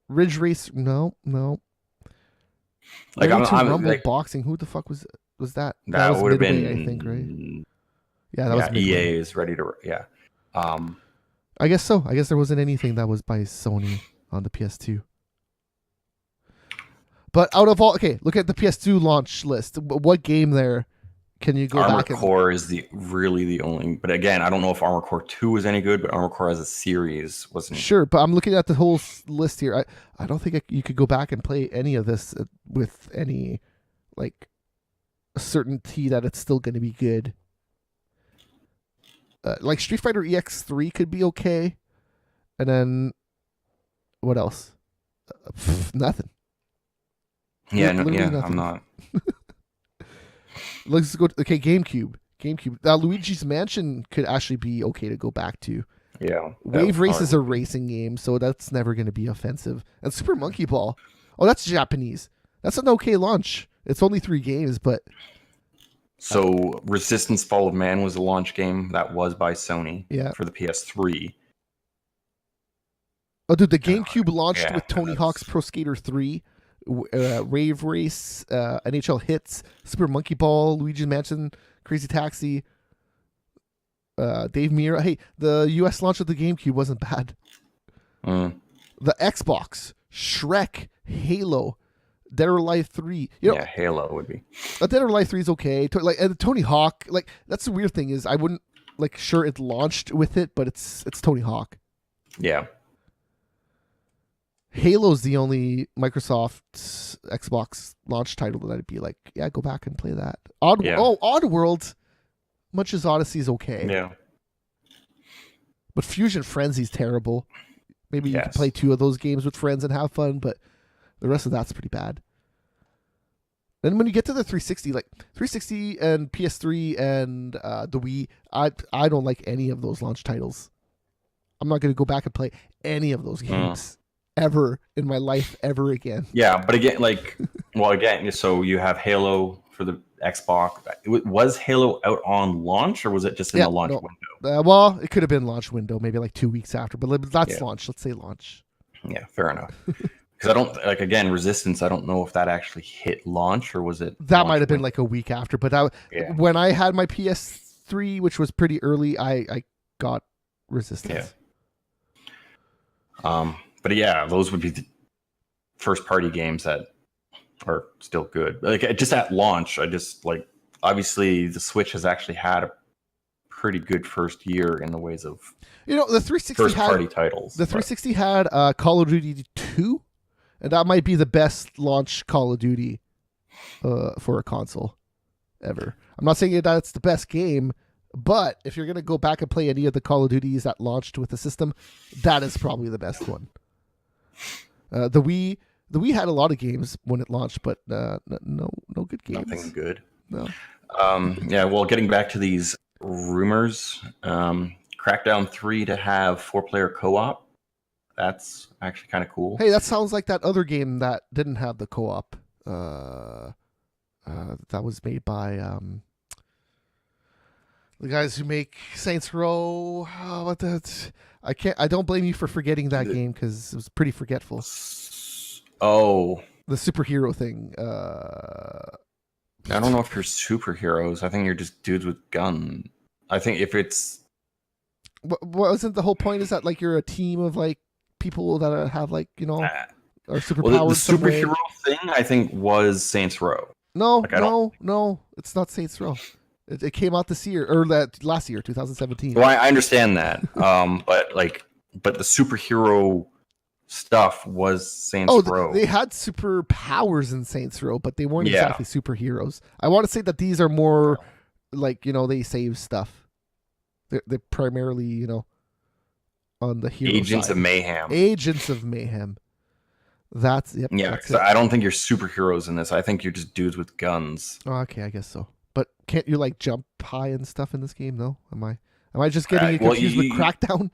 Ridge Racer? No. Like Rumble like, Boxing. Who the fuck was that? That was would have Midway, been, I think, right? Yeah, that was Midway. EA is ready to. Yeah. I guess so. I guess there wasn't anything that was by Sony on the PS2. But out of all, okay, look at the PS2 launch list. What game there can you go Armored back and... Core is really the only. But again, I don't know if Armored Core 2 was any good, but Armored Core as a series wasn't. Sure, but I'm looking at the whole list here. I don't think you could go back and play any of this with any like certainty that it's still going to be good. Like Street Fighter EX3 could be okay, and then what else? Nothing. Yeah, nothing. I'm not. Let's go. Okay, GameCube. Luigi's Mansion could actually be okay to go back to. Yeah. Wave Race is a racing game, so that's never going to be offensive. And Super Monkey Ball. Oh, that's Japanese. That's an okay launch. It's only 3 games, but... So Resistance Fall of Man was a launch game that was by Sony for the PS3. Oh, dude, the GameCube launched with Tony Hawk's Pro Skater 3, Wave Race, NHL Hits, Super Monkey Ball, Luigi's Mansion, Crazy Taxi, Dave Mirra. Hey, the US launch of the GameCube wasn't bad. The Xbox, Shrek, Halo, Dead or Alive 3. Halo would be. Dead or Alive 3 is okay. And Tony Hawk, like that's the weird thing is I wouldn't sure it launched with it, but it's Tony Hawk. Yeah. Halo's the only Microsoft Xbox launch title that I'd be like, yeah, go back and play that. Oddworld, much as Odyssey is okay. Yeah. But Fusion Frenzy's terrible. Maybe you can play 2 of those games with friends and have fun, but the rest of that's pretty bad. Then when you get to the 360, like 360 and PS3 and the Wii, I don't like any of those launch titles. I'm not going to go back and play any of those games. Ever in my life, ever again. Yeah, but again, so you have Halo for the Xbox. Was Halo out on launch, or was it just in the launch window? Well, it could have been launch window, maybe like 2 weeks after, but that's launch. Let's say launch. Yeah, fair enough. Because I don't Resistance. I don't know if that actually hit launch, or was it? That might have been like a week after, but when I had my PS3, which was pretty early, I got Resistance. Yeah. But yeah, those would be the first-party games that are still good. Like just at launch, obviously the Switch has actually had a pretty good first year in the ways of the 360 first-party titles. The 360 had Call of Duty 2, and that might be the best launch Call of Duty for a console ever. I'm not saying that's the best game, but if you're gonna go back and play any of the Call of Duties that launched with the system, that is probably the best one. The Wii had a lot of games when it launched, but no good games. Nothing good. No. Well, getting back to these rumors, Crackdown 3 to have 4-player co-op. That's actually kind of cool. Hey, that sounds like that other game that didn't have the co-op. That was made by The guys who make Saints Row. Oh, what the? I can't. I don't blame you for forgetting that game because it was pretty forgetful. Oh, the superhero thing. I don't know if you're superheroes. I think you're just dudes with gun. I think if it's wasn't the whole point is that like you're a team of like people that have like are superpowered. Well, the superhero thing I think was Saints Row. No, no, it's not Saints Row. It came out this year or last year, 2017. Well, I understand that, but the superhero stuff was Saints Row. They had superpowers in Saints Row, but they weren't exactly superheroes. I want to say that these are more like they save stuff. They're primarily on the hero Agents side. of Mayhem. Agents of Mayhem. That's yeah. That's I don't think you're superheroes in this. I think you're just dudes with guns. Oh, okay, I guess so. But can't you like jump high and stuff in this game? No, am I just getting it confused with Crackdown?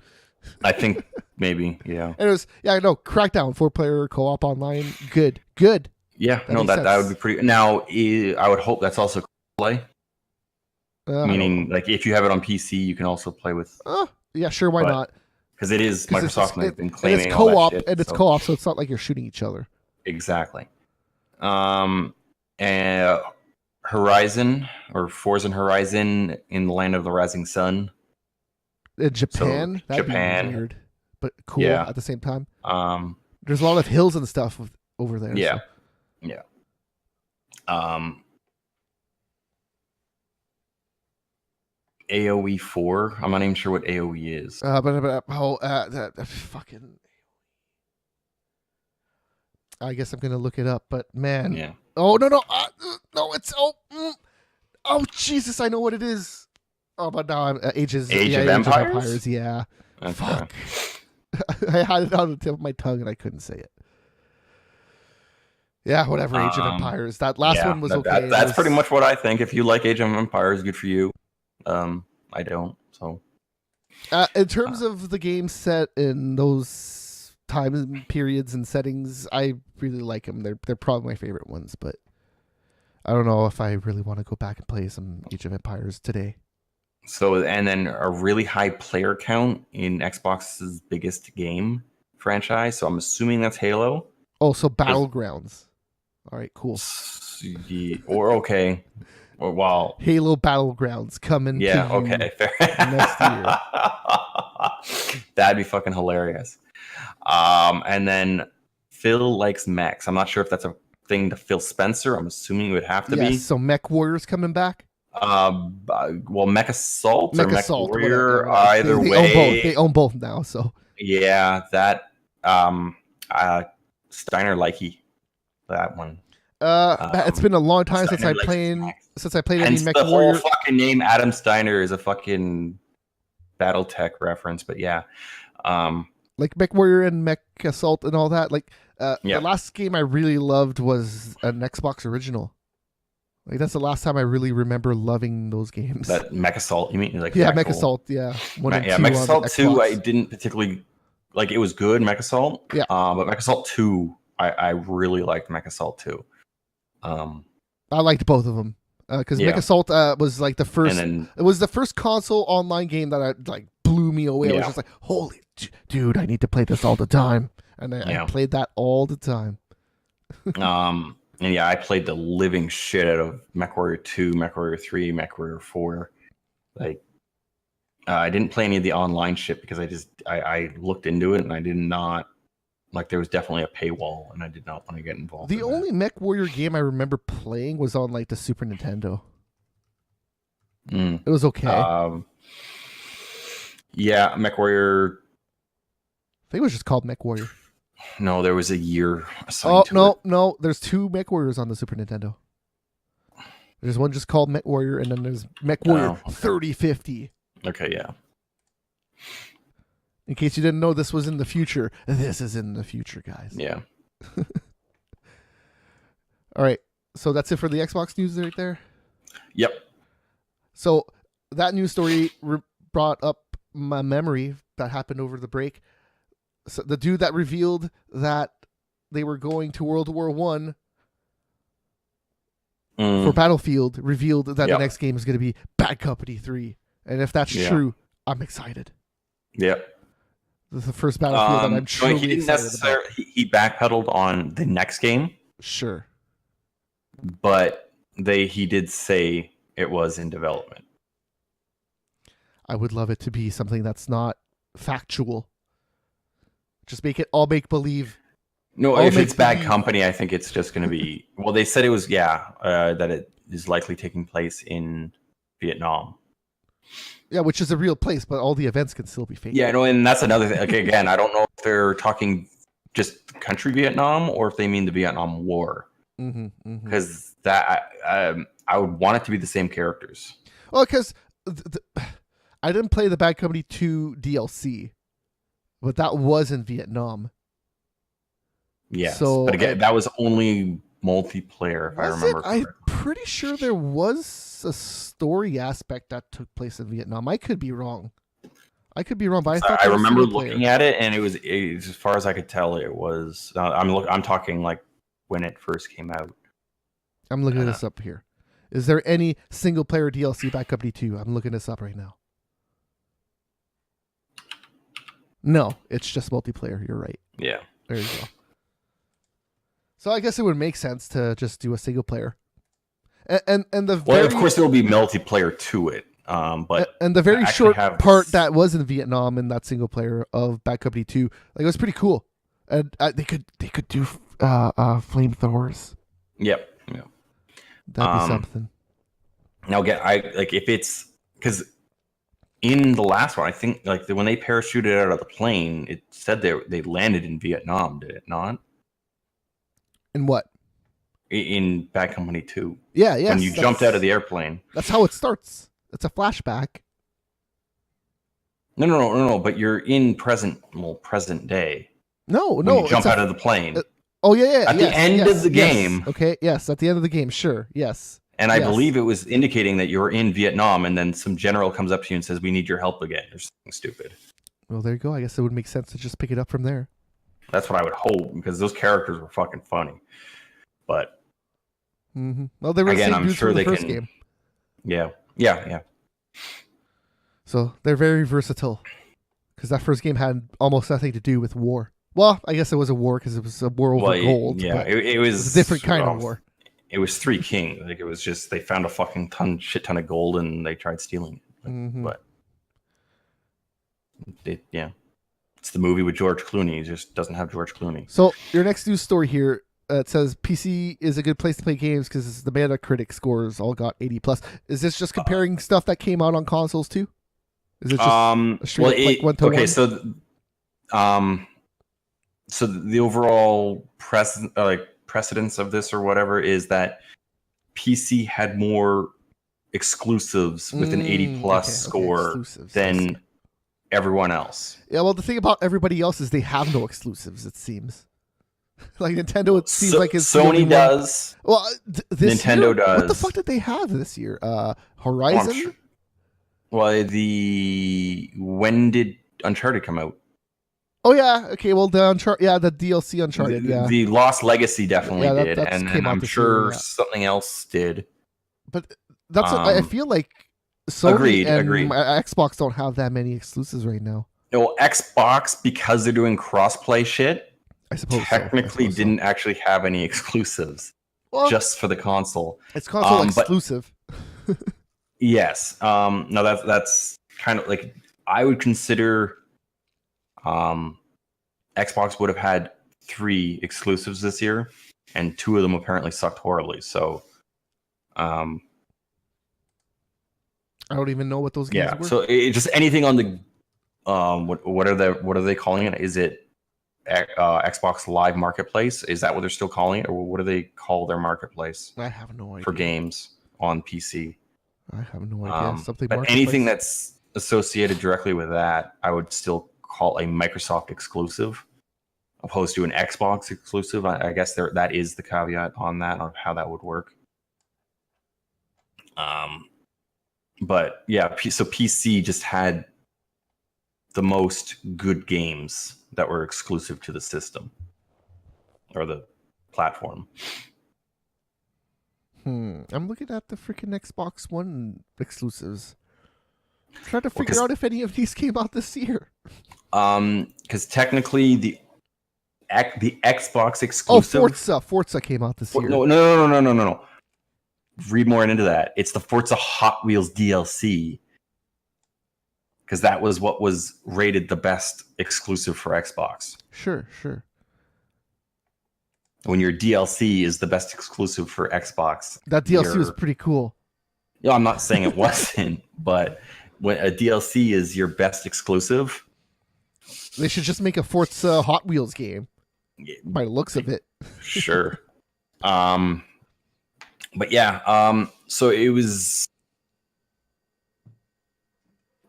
I think maybe, yeah. Anyways, yeah, no, Crackdown 4-player co-op online, good. Yeah, that would be pretty. Now, I would hope that's also play. Meaning, like if you have it on PC, you can also play with. Yeah, sure, why not? Because it is Microsoft and they've been claiming it's co-op, all that shit, and it's co-op, so it's not like you're shooting each other. Exactly. And Horizon or Forza Horizon in the Land of the Rising Sun. In Japan, so, Japan, be weird, but cool at the same time. There's a lot of hills and stuff over there. Yeah, so. Yeah. AOE 4. I'm not even sure what AOE is. Fucking. I guess I'm gonna look it up, but man. Yeah. Oh no, it's oh Jesus, I know what it is. Oh, but now I'm Age of Empires. Yeah. Okay. Fuck. I had it on the tip of my tongue and I couldn't say it. Yeah, whatever. Age of Empires. That last one was okay. That's pretty much what I think. If you like Age of Empires, good for you. I don't. So, in terms of the game set in those time periods and settings, I really like them. They're probably my favorite ones, but I don't know if I really want to go back and play some Age of Empires today. So, and then a really high player count in Xbox's biggest game franchise. So I'm assuming that's Halo. Oh, so Battlegrounds. All right, cool. Or okay. Well, Halo Battlegrounds coming. Yeah, okay, fair. Next year. That'd be fucking hilarious. And then Phil likes mechs. I'm not sure if that's a thing to Phil Spencer. I'm assuming it would have to be. So Mech Warrior's coming back. Well, Mech Assault or Mech Warrior, whatever. either way. They own both now. So yeah, that Steiner Likey, that one. It's been a long time since I played any Mech the Warrior. Whole fucking name Adam Steiner is a fucking BattleTech reference, but yeah, like Mech Warrior and Mech Assault and all that. Like yeah. The last game I really loved was an Xbox original. Like that's the last time I really remember loving those games. That Mech Assault, you mean? Like yeah, Mech Assault, yeah. Mech Assault 2, I didn't particularly like. It was good, Mech Assault. Yeah. But Mech Assault 2, I really liked Mech Assault 2. I liked both of them because Mech Assault was like the first. It was the first console online game that like blew me away. I was just like, "Holy dude, I need to play this all the time," and I played that all the time. And yeah, I played the living shit out of Mech Warrior 2, Mech Warrior 3, Mech Warrior 4. Like, I didn't play any of the online shit because I looked into it and I did not. Like, there was definitely a paywall, and I did not want to get involved. The only Mech Warrior game I remember playing was on, like, the Super Nintendo. It was okay. Yeah, Mech Warrior... I think it was just called Mech Warrior. No, there was a year assigned to it. No. There's two Mech Warriors on the Super Nintendo. There's one just called Mech Warrior, and then there's Mech Warrior 3050. Okay, yeah. In case you didn't know this was in the future, this is in the future, guys. Yeah. All right. So that's it for the Xbox news right there? Yep. So that news story brought up my memory that happened over the break. So the dude that revealed that they were going to World War I for Battlefield revealed that the next game is going to be Bad Company 3. And if that's true, I'm excited. Yeah. This is the first Battlefield that I'm truly he didn't excited necessarily. about. He backpedaled on the next game. Sure. But he did say it was in development. I would love it to be something that's not factual. Just make it all make believe. No, if it's Bad Company, I think it's just going to be. Well, they said it was that it is likely taking place in Vietnam. Yeah, which is a real place, but all the events can still be fake. Yeah, no, and that's another thing. Like, again, I don't know if they're talking just the country Vietnam or if they mean the Vietnam War. Because that I would want it to be the same characters. Well, because I didn't play the Bad Company 2 DLC, but that was in Vietnam. Yes, but again, that was only multiplayer, if I remember correctly. I'm pretty sure there was a story aspect that took place in Vietnam. I could be wrong. But I remember looking at it, and it was as far as I could tell, it was. I'm talking like when it first came out. I'm looking this up here. Is there any single player DLC Bad Company 2? I'm looking this up right now. No, it's just multiplayer. You're right. Yeah. There you go. So I guess it would make sense to just do a single player. And of course there will be multiplayer to it. But the very short part that was in Vietnam in that single player of Bad Company 2, like, it was pretty cool. And they could do flamethrowers. Yep. That'd be something. Now again, if it's because in the last one, I think when they parachuted out of the plane, it said they landed in Vietnam, did it not? In what? In Bad Company 2. Yeah, yes. When you jumped out of the airplane. That's how it starts. It's a flashback. No. But you're in present day. No. When you jump out of the plane. Yeah. At the end of the game. Okay, yes. At the end of the game, sure. Yes. And I believe it was indicating that you're in Vietnam, and then some general comes up to you and says, "We need your help again," or something stupid. Well, there you go. I guess it would make sense to just pick it up from there. That's what I would hope, because those characters were fucking funny. But well, they were again, the I'm sure they first can. Game. Yeah. So they're very versatile, because that first game had almost nothing to do with war. Well, I guess it was a war because it was a war over gold. Yeah, it was a different kind of war. It was Three Kings. Like, it was just they found a fucking shit ton of gold and they tried stealing it. But it's the movie with George Clooney. It just doesn't have George Clooney. So your next news story here, it says PC is a good place to play games because the Metacritic scores all got 80+. Is this just comparing stuff that came out on consoles too? Is it just one-to-one? Okay, so the overall precedence of this or whatever is that PC had more exclusives with an 80+ score than everyone else. Yeah, well, the thing about everybody else is they have no exclusives, it seems. Like Nintendo, it seems like it's Sony does. Well, this Nintendo year, does. What the fuck did they have this year? Horizon? When did Uncharted come out? Oh yeah, okay. Well, the DLC Uncharted, the Lost Legacy definitely did, and I'm sure year, something else did. But that's I feel like Sony and agreed. Xbox don't have that many exclusives right now. No, Xbox, because they're doing crossplay shit, I suppose technically didn't actually have any exclusives, just for the console. It's console exclusive. Yes. No, that's kind of like I would consider. Xbox would have had 3 exclusives this year, and 2 of them apparently sucked horribly. So, I don't even know what those games were. So just anything on the what are they calling it? Is it Xbox Live Marketplace? Is that what they're still calling it, or what do they call their marketplace? I have no idea. For games on PC. I have no idea. But anything that's associated directly with that, I would still call a Microsoft exclusive, opposed to an Xbox exclusive. I guess that is the caveat on that, on how that would work. But yeah, so PC just had the most good games that were exclusive to the system or the platform. I'm looking at the freaking Xbox One exclusives. I'm trying to figure out if any of these came out this year. Because technically the Xbox exclusive. Forza came out this year. No. Read more into that. It's the Forza Hot Wheels DLC. Because that was what was rated the best exclusive for Xbox. Sure. When your DLC is the best exclusive for Xbox. That DLC was pretty cool. Yeah, I'm not saying it wasn't, but when a DLC is your best exclusive, they should just make a Forza Hot Wheels game. By the looks of it. Sure. But yeah, so it was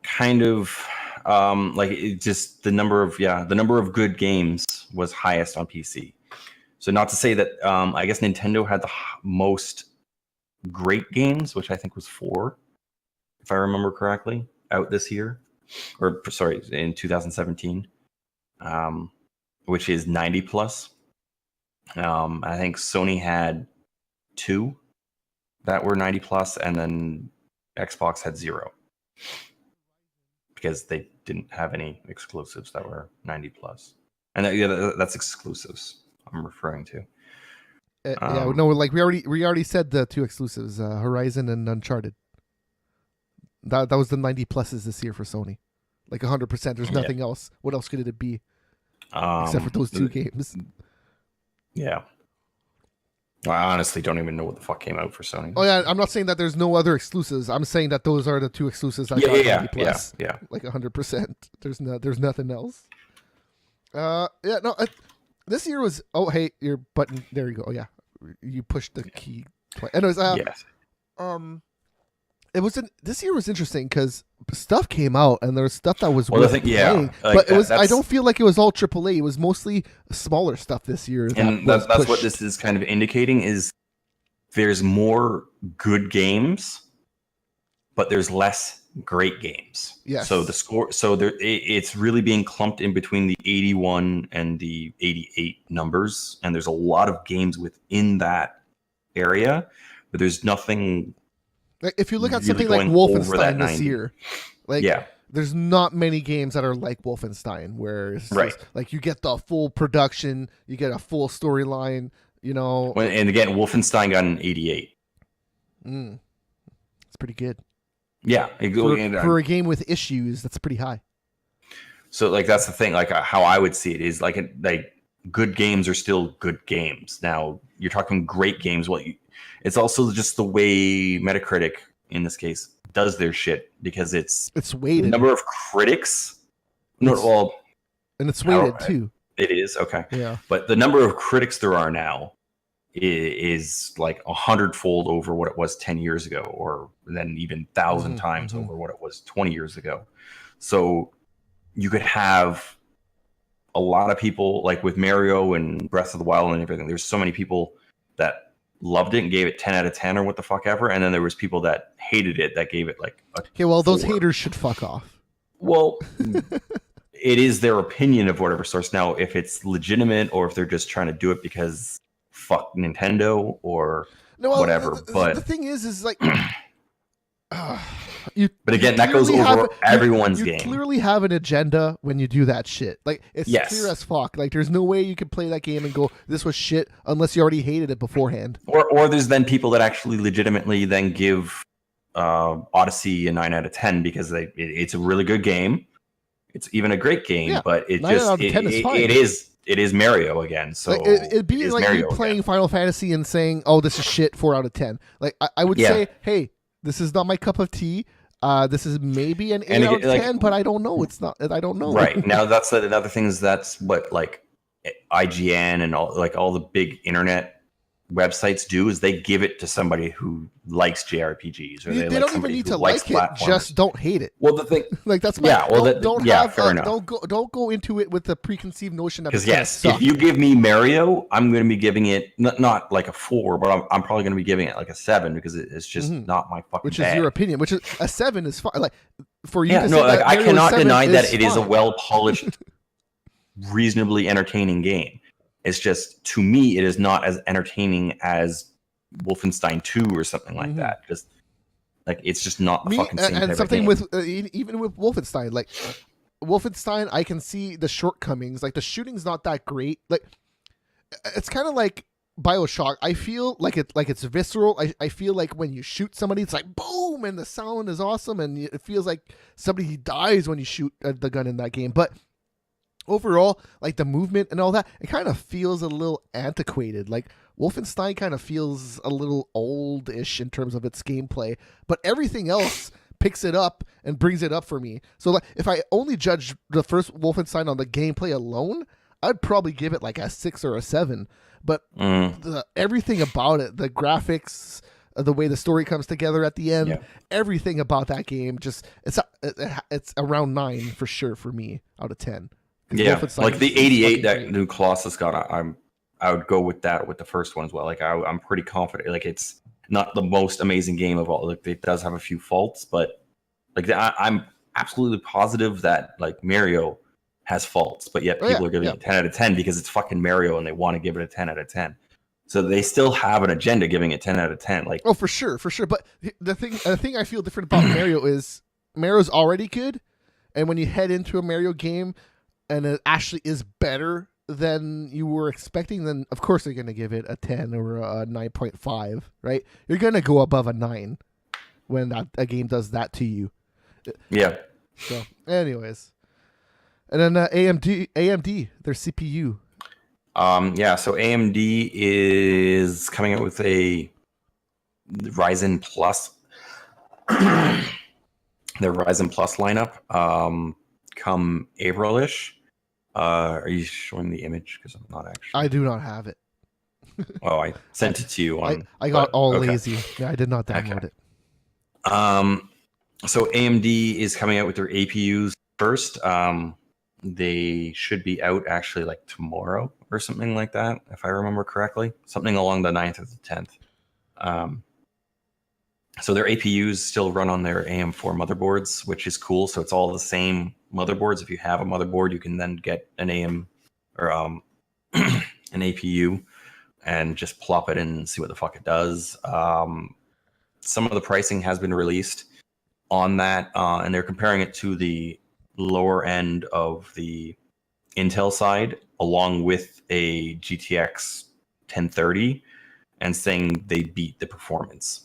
kind of like it just the number of good games was highest on PC. So not to say that I guess Nintendo had the most great games, which I think was 4, if I remember correctly, out this year, or sorry, in 2017, which is 90 plus. I think Sony had 2 that were 90 plus, and then Xbox had 0 because they didn't have any exclusives that were 90 plus, and that's exclusives I'm referring to. Like we already said the 2 exclusives, Horizon and Uncharted. That was the 90 pluses this year for Sony, like 100%. There's nothing else. What else could it be except for those 2 games? Yeah. I honestly don't even know what the fuck came out for Sony. Oh yeah, I'm not saying that there's no other exclusives. I'm saying that those are the 2 exclusives. I got 90 plus. Yeah, like 100%. There's nothing else. This year was. Oh hey, your button. There you go. Yeah, you pushed the key. Anyways, yes. This year was interesting because stuff came out and there was stuff that was worth playing, but it was. I don't feel like it was all AAA. It was mostly smaller stuff this year. And that's what this is kind of indicating is there's more good games, but there's less great games. Yes. So the score, it's really being clumped in between the 81 and the 88 numbers, and there's a lot of games within that area, but there's nothing. Like if you look at something like Wolfenstein this year, there's not many games that are like Wolfenstein, where it's just, like you get the full production, you get a full storyline, And again, Wolfenstein got an 88. It's pretty good. Yeah, for a game with issues, that's pretty high. So like that's the thing. Like how I would see it is like good games are still good games. Now you're talking great games. Well, it's also just the way Metacritic, in this case, does their shit because it's weighted. The number of critics. And it's weighted too. It is okay. Yeah, but the number of critics there are now is like 100-fold over what it was 10 years ago, or then even 1,000 times over what it was 20 years ago. So you could have a lot of people like with Mario and Breath of the Wild and everything. There's so many people that loved it and gave it 10 out of 10 or what the fuck ever, and then there was people that hated it that gave it like those haters should fuck off. Well, it is their opinion of whatever source. Now if it's legitimate or if they're just trying to do it because fuck Nintendo or whatever. But the thing is like but again, that goes over everyone's game. You clearly have an agenda when you do that shit. Like it's clear as fuck. Like there's no way you can play that game and go, "This was shit," unless you already hated it beforehand. Or there's then people that actually legitimately then give Odyssey a 9 out of 10 because it's a really good game. It's even a great game, but it is Mario again. So it'd be like you playing Final Fantasy and saying, "Oh, this is shit." 4 out of 10. Like I would say, "Hey, this is not my cup of tea. This is maybe an 8 out of 10, but I don't know. It's not. I don't know." Right now, that's another thing. That's what like IGN and all the big internet websites do is they give it to somebody who likes JRPGs, or they don't even need to like it. Just don't hate it. Well, the thing, like that's fair enough. Don't go into it with the preconceived notion that because if you give me Mario, I'm going to be giving it not like a 4, but I'm probably going to be giving it like a 7 because it's just not my fucking. Which is your opinion. Which is a 7 is fine. Like for you. Yeah, no, like I cannot deny that it is a well polished, reasonably entertaining game. It's just, to me, it is not as entertaining as Wolfenstein 2 or something like that. Just Like it's just not the fucking same. And something with even with Wolfenstein, like Wolfenstein, I can see the shortcomings. Like the shooting's not that great. Like it's kind of like BioShock. I feel like it's visceral. I feel like when you shoot somebody, it's like boom, and the sound is awesome, and it feels like somebody dies when you shoot the gun in that game. But overall, like the movement and all that, it kind of feels a little antiquated. Like Wolfenstein kind of feels a little old-ish in terms of its gameplay, but everything else picks it up and brings it up for me. So like, if I only judge the first Wolfenstein on the gameplay alone, I'd probably give it like a 6 or a 7. But everything about it, the graphics, the way the story comes together at the end, everything about that game, just it's around 9 for sure for me out of 10. Yeah, like the 88 that new Colossus got, I would go with that with the first one as well. Like I'm pretty confident. Like it's not the most amazing game of all. Like it does have a few faults, but like I'm absolutely positive that like Mario has faults, but yet people are giving it 10 out of 10 because it's fucking Mario and they want to give it a 10 out of 10. So they still have an agenda giving it 10 out of 10. Like for sure. But the thing I feel different about Mario is Mario's already good, and when you head into a Mario game and it actually is better than you were expecting, then of course they're going to give it a 10 or a 9.5, right? You're going to go above a 9 when a game does that to you. Yeah. So, anyways. And then AMD, their CPU. So AMD is coming out with a Ryzen Plus. Their Ryzen Plus lineup come April-ish. Are you showing the image? Because I'm not actually. I do not have it. Oh, I sent it to you on. I got lazy. Yeah, I did not download it. So AMD is coming out with their APUs first. They should be out actually like tomorrow or something like that, if I remember correctly. Something along the 9th or the 10th. So their APUs still run on their AM4 motherboards, which is cool. So it's all the same motherboards. If you have a motherboard, you can then get an AM or an APU and just plop it in and see what the fuck it does. Some of the pricing has been released on that, and they're comparing it to the lower end of the Intel side, along with a GTX 1030, and saying they beat the performance.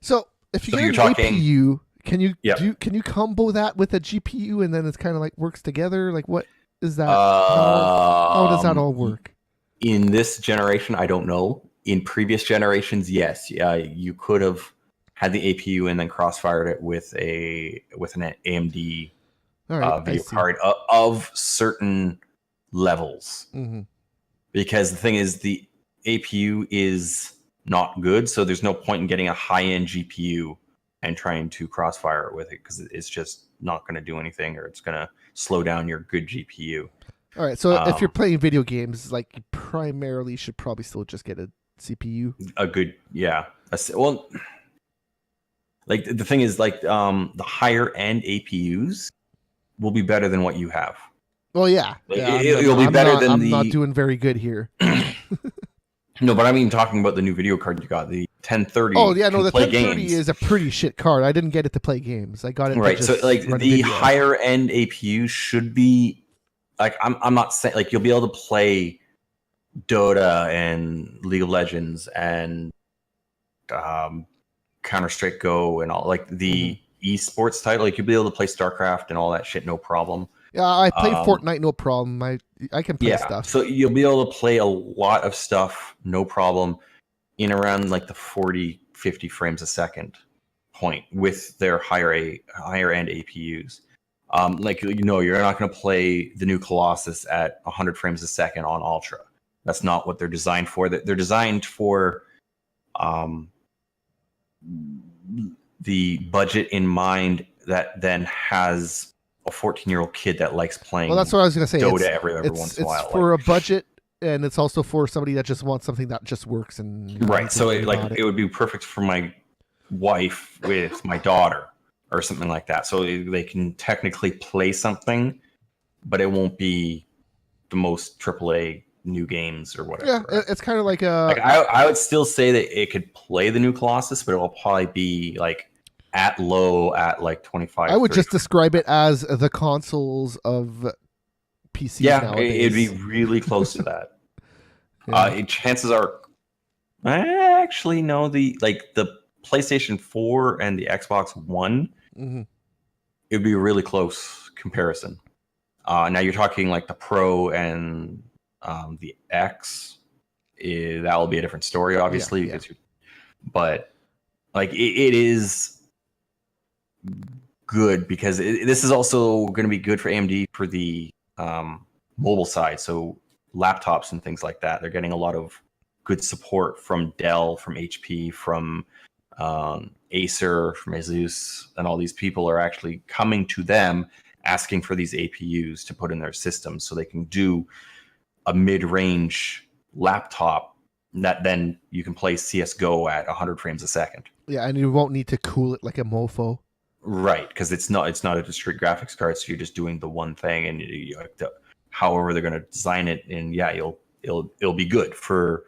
So if you get an APU, can you combo that with a GPU and then it's kind of like works together? Like what is that? How does that all work? In this generation, I don't know. In previous generations, yes, you could have had the APU and then cross-fired it with an AMD video card of certain levels. Mm-hmm. Because the thing is, the APU is not good, so there's no point in getting a high-end GPU and trying to crossfire it with it, because it's just not going to do anything, or it's going to slow down your good GPU. All right, so if you're playing video games, like you primarily should probably still just get a CPU. A good, yeah. Well, like the thing is, like the higher end APUs will be better than what you have. Well, yeah, it'll be better than I'm not doing very good here. No, but I mean, talking about the new video card you got, the 1030. Oh yeah, no, the 1030 is a pretty shit card. I didn't get it to play games. I got it. Right, so like the higher end APU should be like, I'm not saying like you'll be able to play Dota and League of Legends and Counter-Strike Go and all like the esports title. Like you'll be able to play StarCraft and all that shit, no problem. Yeah, I play Fortnite, no problem. I can play stuff. So you'll be able to play a lot of stuff, no problem, in around like the 40, 50 frames a second point with their higher end APUs. Like, you know, you're not going to play the new Colossus at 100 frames a second on Ultra. That's not what they're designed for. They're designed for the budget in mind that then has a 14-year-old kid that likes playing. Well, that's what I was going to say. Dota every once in a while. It's for a budget, and it's also for somebody that just wants something that just works. And right. So it would be perfect for my wife with my daughter or something like that. So they can technically play something, but it won't be the most AAA new games or whatever. Yeah, it's kind of like I would still say that it could play the new Colossus, but it will probably be like at low at like 25. I would just describe it as the consoles of PCs nowadays. It'd be really close to that. Chances are, actually no, the PlayStation 4 and the Xbox One, it'd be a really close comparison. Now you're talking like the Pro and the X. That will be a different story, obviously. Yeah. But like it is good because this is also going to be good for AMD for the mobile side. So laptops and things like that, they're getting a lot of good support from Dell, from HP, from Acer, from Asus, and all these people are actually coming to them asking for these APUs to put in their systems so they can do a mid-range laptop that then you can play CSGO at 100 frames a second. Yeah, and you won't need to cool it like a mofo. Right, because it's not a discrete graphics card, so you're just doing the one thing, and you have to, however they're going to design it, and it'll be good for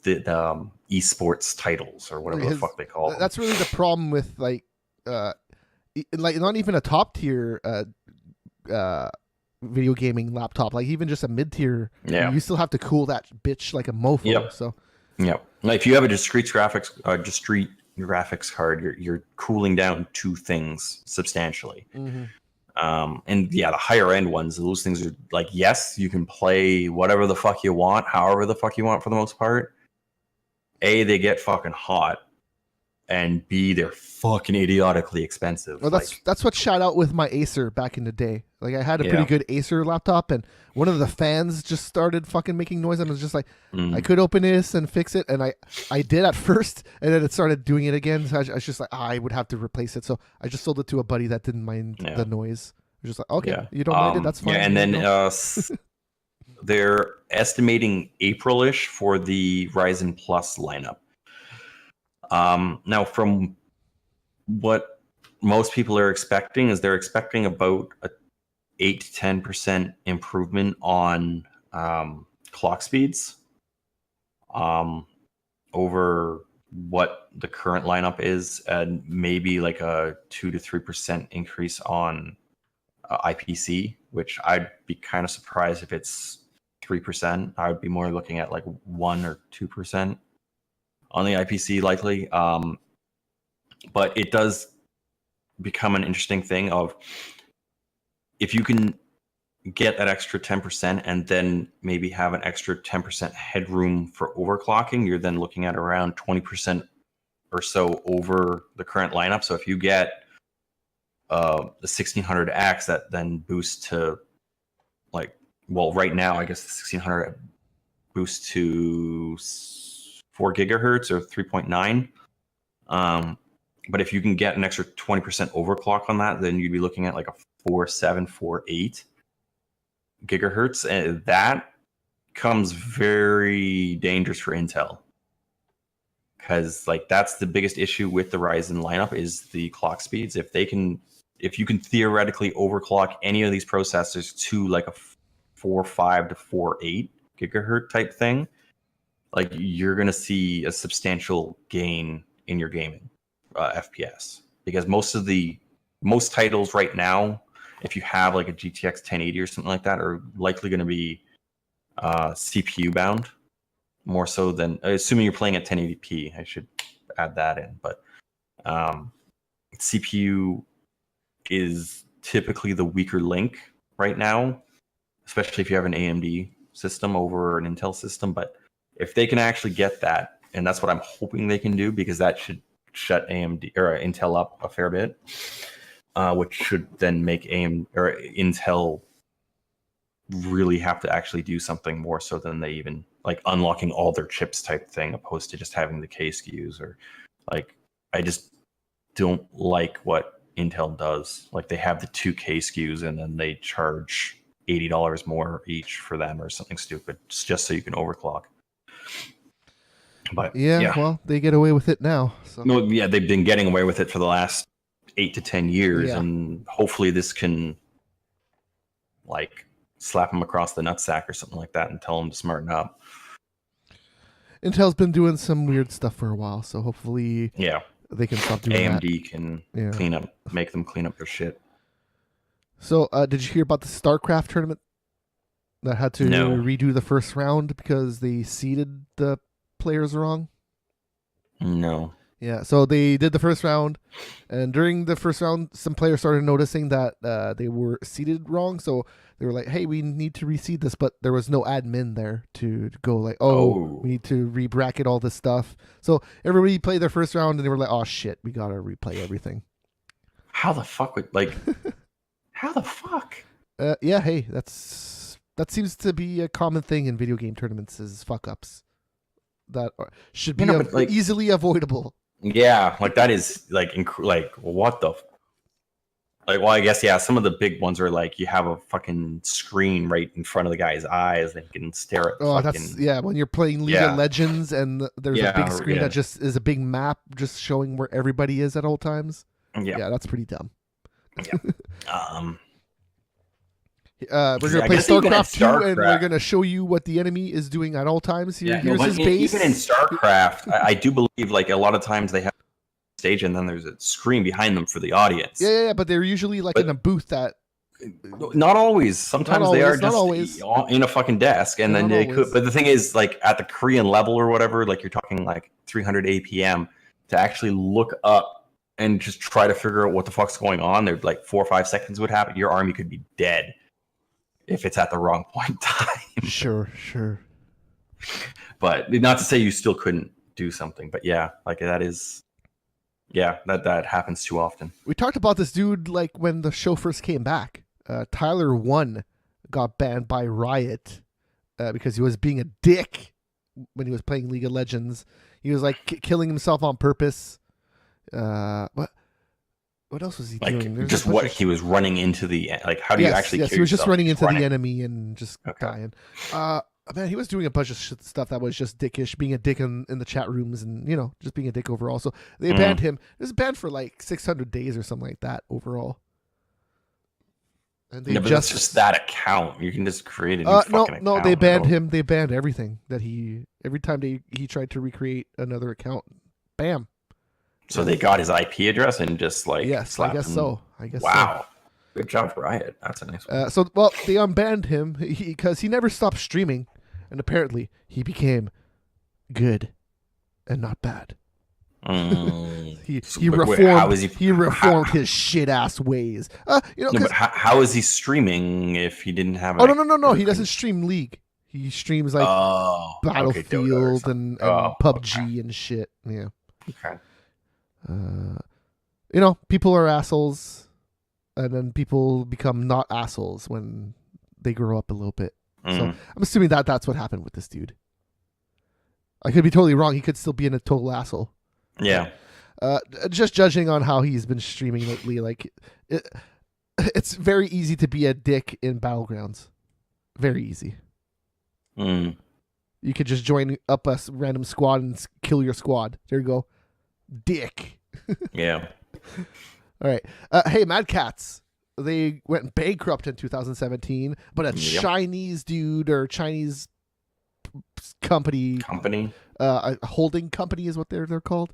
the esports titles or whatever the fuck they call them. That's really the problem with like not even a top tier video gaming laptop, like even just a mid tier. Yeah, you still have to cool that bitch like a mofo. Yep. So yeah, like if you have a discrete graphics card, you're cooling down two things substantially. And yeah, the higher end ones, those things are like, yes, you can play whatever the fuck you want, however the fuck you want for the most part. A, they get fucking hot, and B, they're fucking idiotically expensive. Well, that's what shot out with my Acer back in the day. Like I had a pretty good Acer laptop, and one of the fans just started fucking making noise, and I was just like, I could open this and fix it, and I did at first, and then it started doing it again. So I was just like, I would have to replace it. So I just sold it to a buddy that didn't mind the noise. I was just like, okay, you don't mind it, that's fine. Yeah, and then they're estimating April-ish for the Ryzen Plus lineup. Now, from what most people are expecting, is they're expecting about a 8 to 10% improvement on clock speeds over what the current lineup is, and maybe like a 2 to 3% increase on IPC, which I'd be kind of surprised if it's 3%. I would be more looking at like 1 or 2% on the IPC likely. But it does become an interesting thing of if you can get that extra 10% and then maybe have an extra 10% headroom for overclocking, you're then looking at around 20% or so over the current lineup. So if you get the 1600X, that then boosts to right now, I guess the 1600 boosts to 4 gigahertz or 3.9. But if you can get an extra 20% overclock on that, then you'd be looking at like a 4.7, 4.8 gigahertz. And that comes very dangerous for Intel. Because like that's the biggest issue with the Ryzen lineup is the clock speeds. If you can theoretically overclock any of these processors to like a 4.5 to 4.8 gigahertz type thing, like you're going to see a substantial gain in your gaming FPS, because most titles right now, if you have like a GTX 1080 or something like that, are likely going to be CPU bound more so than, assuming you're playing at 1080p. I should add that in, but CPU is typically the weaker link right now, especially if you have an AMD system over an Intel system. But if they can actually get that, and that's what I'm hoping they can do, because that should shut AMD or Intel up a fair bit, which should then make Intel really have to actually do something more so than they even like unlocking all their chips type thing, opposed to just having the K SKUs. Or like, I just don't like what Intel does. Like, they have the 2 K SKUs and then they charge $80 more each for them or something stupid, just so you can overclock. But yeah, well, they get away with it now. So. No, yeah, they've been getting away with it for the last 8 to 10 years, and hopefully this can like slap them across the nutsack or something like that and tell them to smarten up. Intel's been doing some weird stuff for a while, so hopefully they can stop doing that. AMD can make them clean up their shit. So, did you hear about the StarCraft tournament that had to redo the first round because they seeded the players wrong? No. Yeah, so they did the first round, and during the first round, some players started noticing that they were seeded wrong, so they were like, hey, we need to reseed this, but there was no admin there to go like, we need to re-bracket all this stuff. So everybody played their first round, and they were like, oh, shit, we gotta replay everything. How the fuck would, like, how the fuck? Yeah, hey, that seems to be a common thing in video game tournaments is fuck-ups that should be easily avoidable. Yeah, like that is like what the like. Well, I guess some of the big ones are like you have a fucking screen right in front of the guy's eyes and you can stare at. That's when you're playing League of Legends and there's a big screen that just is a big map just showing where everybody is at all times. Yeah, that's pretty dumb. Yeah. We're gonna play StarCraft 2, and we're gonna show you what the enemy is doing at all times. Here's his base. Even in StarCraft, I do believe like a lot of times they have a stage, and then there's a screen behind them for the audience. Yeah, but they're usually in a booth that. Not always. Sometimes they are just in a fucking desk, and then they could. But the thing is, like at the Korean level or whatever, like you're talking like 300 APM to actually look up and just try to figure out what the fuck's going on. There's like 4 or 5 seconds would happen. Your army could be dead if it's at the wrong point in time. Sure. But not to say you still couldn't do something, but like that is, that happens too often. We talked about this dude like when the show first came back. Tyler 1 got banned by Riot because he was being a dick when he was playing League of Legends. He was like killing himself on purpose. What else was he doing? There's just what he was running into the like. How do you actually? Yes, he was just running into the enemy and just dying. Man, he was doing a bunch of stuff that was just dickish, being a dick in the chat rooms, and just being a dick overall. So they banned him. It was banned for like 600 days or something like that overall. And they but that's just that account. You can just create a new fucking account. No, they banned him. They banned everything that every time he tried to recreate another account, bam. So they got his IP address and just like I guess so. Wow, good job, Riot. That's a nice one. They unbanned him because he never stopped streaming, and apparently he became good and not bad. He reformed. He reformed his shit ass ways. But how is he streaming if he didn't have? No. He doesn't stream League. He streams like Battlefield and PUBG and shit. Yeah. Okay. People are assholes, and then people become not assholes when they grow up a little bit. So I'm assuming that's what happened with this dude. I could be totally wrong. He could still be a total asshole. Yeah. Just judging on how he's been streaming lately, like it's very easy to be a dick in Battlegrounds. Very easy. You could just join up a random squad and kill your squad. There you go. Dick. Yeah. All right. Hey, Mad Cats. They went bankrupt in 2017, but a Chinese dude or Chinese company, a holding company is what they're called,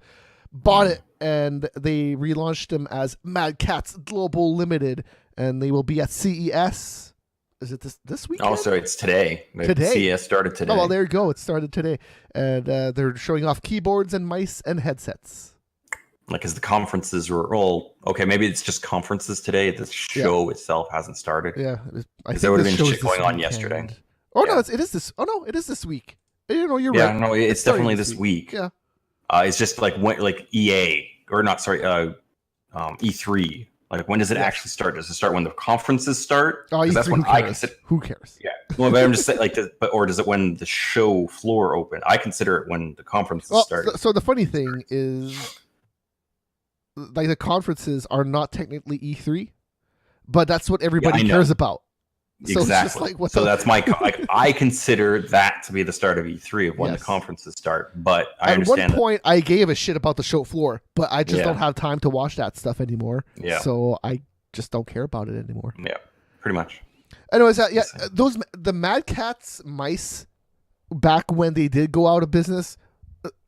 bought it, and they relaunched them as Mad Cats Global Limited, and they will be at CES. Is it this week? Oh, so it's today. CES started today. Oh, well, there you go. It started today, and they're showing off keyboards and mice and headsets. Like, as the conferences were all okay, maybe it's just conferences today. The show itself hasn't started. Yeah, because there would have been shit going on yesterday. Oh no, it is this. Oh no, it is this week. You're right. Yeah, no, it's definitely this week. Yeah, it's just like EA or not. Sorry, E3. Like, when does it actually start? Does it start when the conferences start? Oh, E3, that's when I consider. Who cares? Yeah. Well, but I'm just saying, or does it when the show floor open? I consider it when the conferences start. So the funny thing is, like, the conferences are not technically E3, but that's what everybody cares about. So exactly. So that's my I consider that to be the start of E3 of when the conferences start. But I understand. At one point, I gave a shit about the show floor, but I just don't have time to watch that stuff anymore. Yeah. So I just don't care about it anymore. Yeah, pretty much. Anyways, the Mad Cats mice, back when they did go out of business,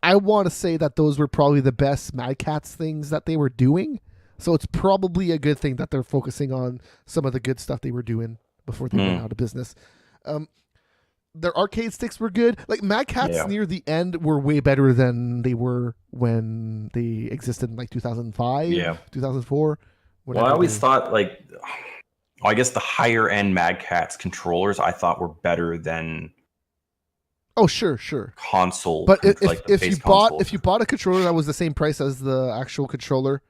I want to say that those were probably the best Mad Catz things that they were doing. So it's probably a good thing that they're focusing on some of the good stuff they were doing before they went out of business. Their arcade sticks were good. Like Mad Catz near the end were way better than they were when they existed in like 2005, 2004. Well, I always thought I guess the higher end Mad Catz controllers I thought were better than. Oh sure. Console, but if you bought a controller that was the same price as the actual controller,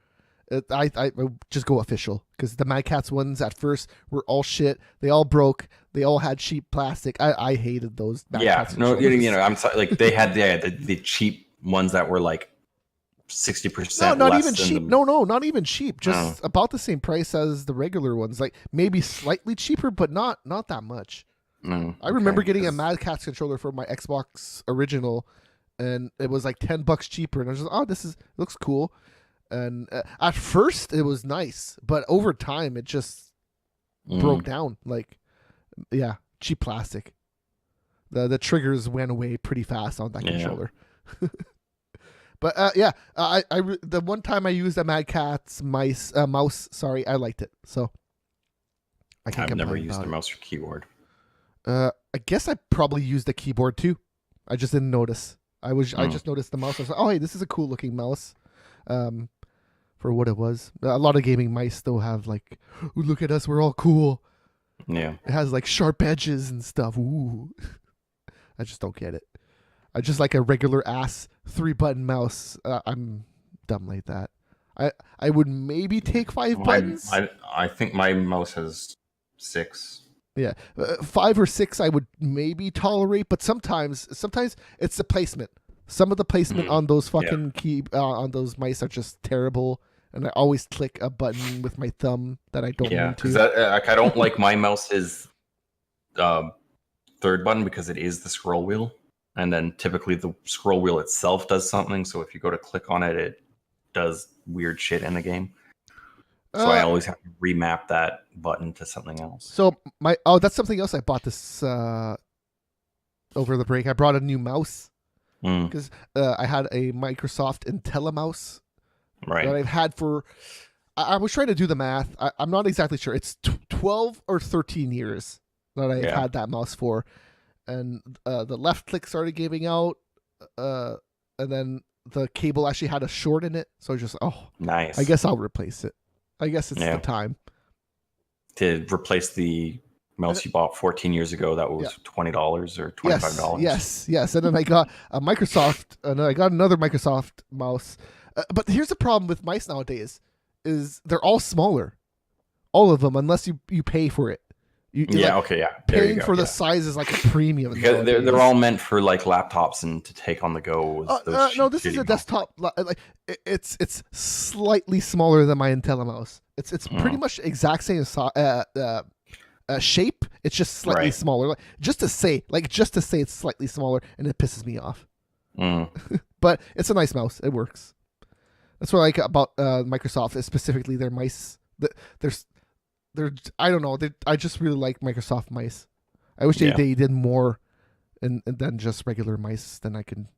I would just go official, because the Mad Catz ones at first were all shit. They all broke. They all had cheap plastic. I hated those. Mad Catz controllers. I'm sorry. Like they had the cheap ones that were like 60%. No, not less even cheap. No, not even cheap. Just about the same price as the regular ones. Like maybe slightly cheaper, but not that much. I remember getting a Mad Catz controller for my Xbox original, and it was like $10 cheaper, and I was just, this looks cool. And at first it was nice, but over time it just broke down. Like, cheap plastic. The triggers went away pretty fast on that controller. But the one time I used a Mad Catz mouse, I liked it. So I've never used a mouse or keyboard. I guess I probably used the keyboard too. I just didn't notice. I just noticed the mouse. I was like, oh hey, this is a cool looking mouse. For what it was. A lot of gaming mice though have like, ooh, look at us, we're all cool. Yeah. It has like sharp edges and stuff. Ooh. I just don't get it. I just like a regular ass 3-button mouse. I'm dumb like that. I would maybe take 5 buttons. I think my mouse has 6. Yeah, 5 or 6 I would maybe tolerate, but sometimes it's the placement. Some of the placement on those fucking on those mice are just terrible, and I always click a button with my thumb that I don't need to. Yeah, I don't like my mouse's third button because it is the scroll wheel, and then typically the scroll wheel itself does something. So if you go to click on it, it does weird shit in the game. So I always have to remap that button to something else. So that's something else I bought this over the break. I brought a new mouse. Because I had a Microsoft IntelliMouse that I've had for. I was trying to do the math. I'm not exactly sure. It's 12 or 13 years that I've had that mouse for, and the left click started giving out, and then the cable actually had a short in it. So I just nice. I guess I'll replace it. I guess it's the time to replace the mouse you bought 14 years ago that was $20 or $25. Yes. And then I got a Microsoft, and I got another Microsoft mouse. But here's the problem with mice nowadays: is they're all smaller, all of them, unless you pay for it. Paying for the size is like a premium. Because they're all meant for like laptops and to take on the go. No, this is a desktop. Like it's slightly smaller than my IntelliMouse. It's pretty much exact same shape. It's just slightly smaller. Just to say it's slightly smaller, and it pisses me off. But it's a nice mouse. It works. That's what I like about Microsoft, specifically their mice. I don't know. I just really like Microsoft mice. I wish they did more and than just regular mice. Then I can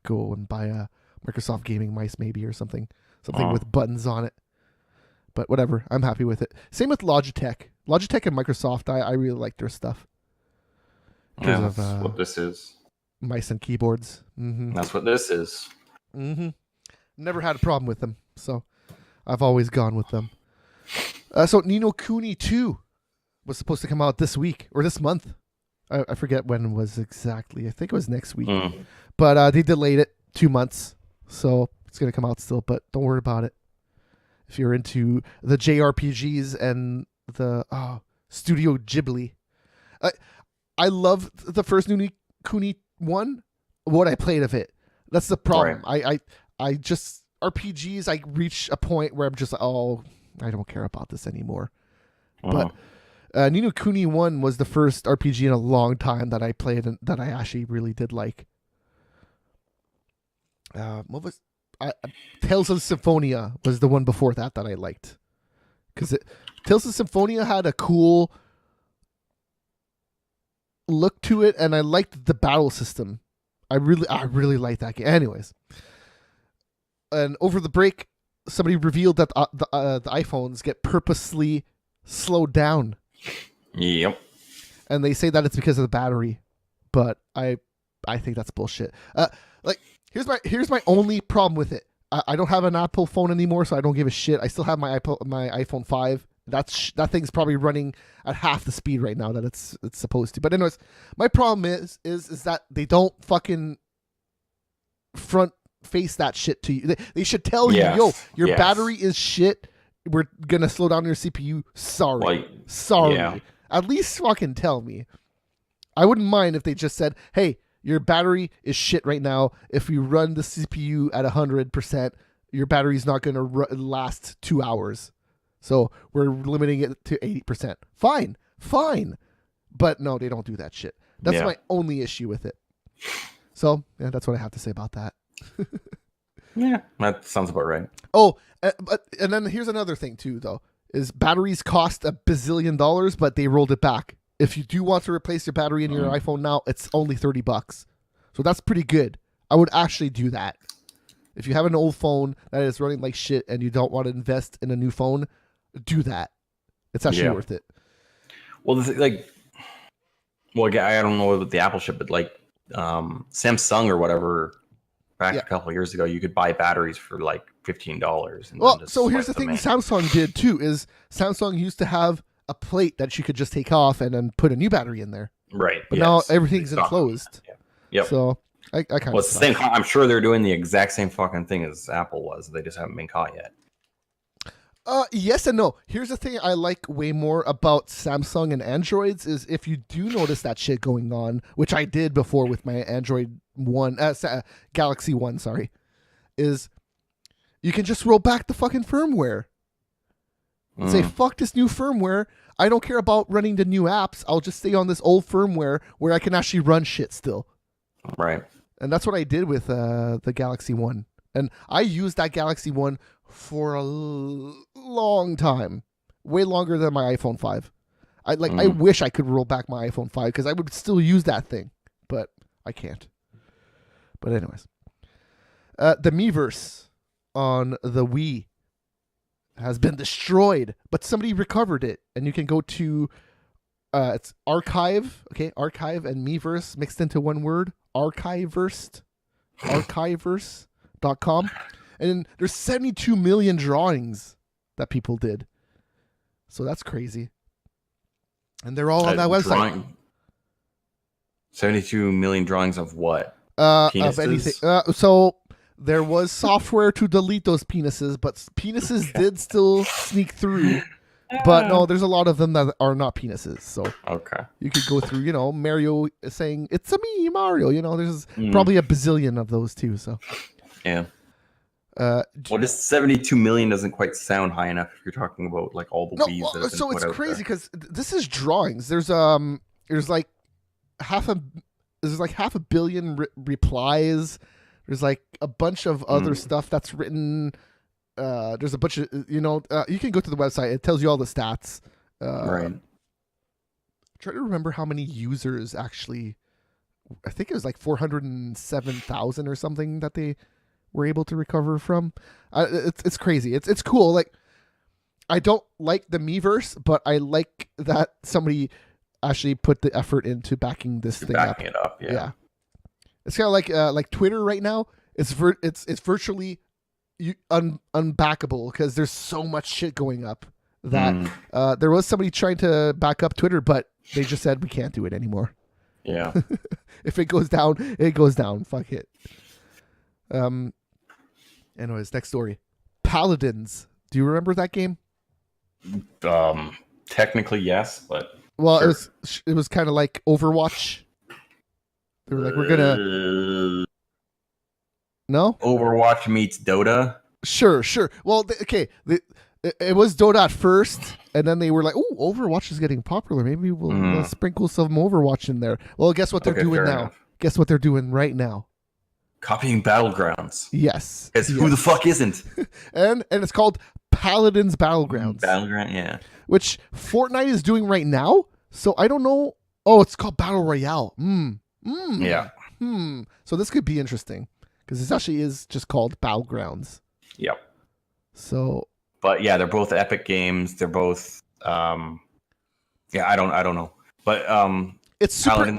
go and buy a Microsoft gaming mice maybe, or something with buttons on it. But whatever, I'm happy with it. Same with Logitech. Logitech and Microsoft, I really like their stuff. That's what this is. Mice and keyboards. Mm-hmm. That's what this is. Mm-hmm. Never had a problem with them, so I've always gone with them. So Ni no Kuni 2 was supposed to come out this week or this month. I forget when it was exactly. I think it was next week. But they delayed it 2 months, so it's going to come out still, but don't worry about it. If you're into the JRPGs and the Studio Ghibli. I love the first Ni no Kuni 1, what I played of it. That's the problem. Right. I just, RPGs, I reach a point where I'm just like, I don't care about this anymore. But Ni no Kuni 1 was the first RPG in a long time that I played and that I actually really did like. What was Tales of Symphonia was the one before that I liked. Because Tales of Symphonia had a cool look to it, and I liked the battle system. I really like that game. Anyways, and over the break, somebody revealed that the iPhones get purposely slowed down. Yep. And they say that it's because of the battery, but I think that's bullshit. Like here's my only problem with it. I don't have an Apple phone anymore, so I don't give a shit. I still have my iPhone 5. That thing's probably running at half the speed right now that it's supposed to. But anyways, my problem is that they don't fucking front face that shit to you. They should tell you, yo, your battery is shit. We're gonna slow down your CPU. Sorry. Yeah. At least fucking tell me. I wouldn't mind if they just said, hey, your battery is shit right now. If you run the CPU at 100%, your battery's not going to last 2 hours. So we're limiting it to 80%. Fine. But no, they don't do that shit. That's my only issue with it. So, yeah, that's what I have to say about that. Yeah, that sounds about right. Oh, and then here's another thing too, though, is batteries cost $1 bazillion, but they rolled it back. If you do want to replace your battery in your iPhone now, it's only $30. So that's pretty good. I would actually do that. If you have an old phone that is running like shit and you don't want to invest in a new phone, do that. It's actually worth it. Well, I don't know about the Apple shit, but like Samsung or whatever, back a couple of years ago, you could buy batteries for like $15. Well, so here's the thing Samsung did too, is Samsung used to have a plate that you could just take off and then put a new battery in there. Right. But now everything's enclosed. Yeah. Yep. So I kind of. Well, it's the same. I'm sure they're doing the exact same fucking thing as Apple was. They just haven't been caught yet. Yes and no. Here's the thing I like way more about Samsung and Androids is if you do notice that shit going on, which I did before with my Android Galaxy 1, sorry, is you can just roll back the fucking firmware. Say, fuck this new firmware. I don't care about running the new apps. I'll just stay on this old firmware where I can actually run shit still. Right. And that's what I did with the Galaxy 1. And I used that Galaxy 1 for a long time. Way longer than my iPhone 5. I wish I could roll back my iPhone 5 because I would still use that thing. But I can't. But anyways. The Miiverse on the Wii has been destroyed, but somebody recovered it, and you can go to it's archive and Miiverse mixed into one word, archiverse.com, and there's 72 million drawings that people did, so that's crazy, and they're all on that website. 72 million drawings of what? Of anything. So there was software to delete those penises, but penises did still sneak through. But no, there's a lot of them that are not penises. So okay, you could go through, Mario saying, "It's a me, Mario." There's probably a bazillion of those too. So yeah. Well, just 72 million doesn't quite sound high enough if you're talking about like all the Wii's that have been so put it's out crazy there. because this is drawings. There's like half a billion replies. There's like a bunch of other stuff that's written. There's a bunch of, you can go to the website. It tells you all the stats. Right. Try to remember how many users actually, I think it was like 407,000 or something that they were able to recover from. It's crazy. It's cool. Like, I don't like the Miiverse, but I like that somebody actually put the effort into backing this thing up. Backing it up, yeah. It's kind of like Twitter right now. It's virtually unbackable because there's so much shit going up that there was somebody trying to back up Twitter, but they just said we can't do it anymore. Yeah. If it goes down, it goes down. Fuck it. Anyways, next story. Paladins. Do you remember that game? Technically yes, but well, sure. It was kind of like Overwatch. They were like, we're gonna. No? Overwatch meets Dota? Sure. Well, it was Dota at first, and then they were like, oh, Overwatch is getting popular. Maybe we'll sprinkle some Overwatch in there. Well, guess what they're doing now? Enough. Guess what they're doing right now? Copying Battlegrounds. Yes. Who the fuck isn't? and it's called Paladins Battlegrounds. Battleground, yeah. Which Fortnite is doing right now, so I don't know. Oh, it's called Battle Royale. Yeah. So this could be interesting because this actually is just called Battlegrounds. Yep. So, but yeah, they're both epic games. They're both, I don't know, but it's super.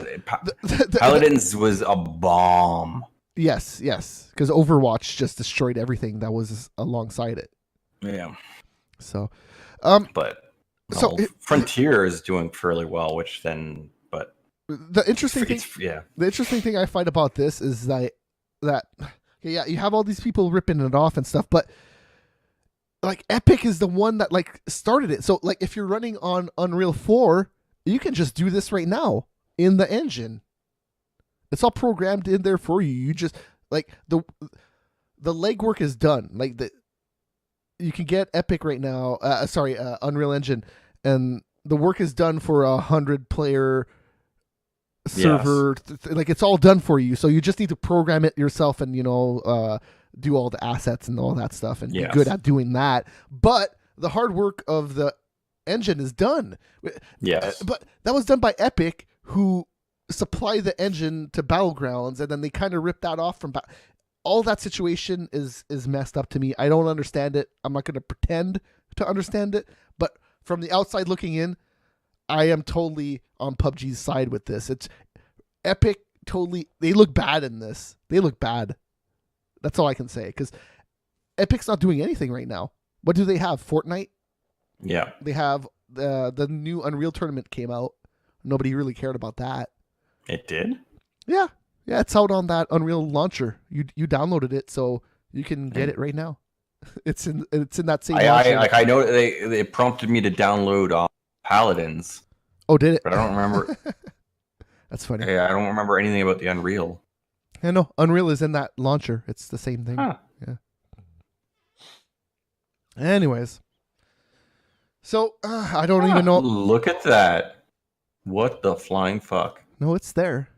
Paladins was a bomb. Yes, because Overwatch just destroyed everything that was alongside it. Yeah. So, Frontier is doing fairly well, but the interesting thing I find about this is that you have all these people ripping it off and stuff, but like Epic is the one that like started it. So like if you're running on Unreal 4, you can just do this right now in the engine. It's all programmed in there for you. You just like the legwork is done. Like you can get Epic right now. Unreal Engine, and the work is done for 100-player server. Yes. Like it's all done for you. So you just need to program it yourself, and do all the assets and all that stuff, and be good at doing that. But the hard work of the engine is done. Yes, but that was done by Epic, who supply the engine to Battlegrounds, and then they kind of rip that off from all that situation is messed up to me. I don't understand it. I'm not going to pretend to understand it, but from the outside looking in, I am totally on PUBG's side with this. It's Epic. Totally, they look bad in this. They look bad. That's all I can say, because Epic's not doing anything right now. What do they have? Fortnite? Yeah. They have the new Unreal Tournament came out. Nobody really cared about that. It did? Yeah, it's out on that Unreal launcher. You downloaded it, so you can get it right now. It's in that same launcher. I know they prompted me to download Paladins. Oh, did it? But I don't remember. That's funny. Yeah, I don't remember anything about the Unreal. Yeah, no, Unreal is in that launcher. It's the same thing. Huh. Yeah. Anyways, so I don't even know. Look at that! What the flying fuck? No, it's there.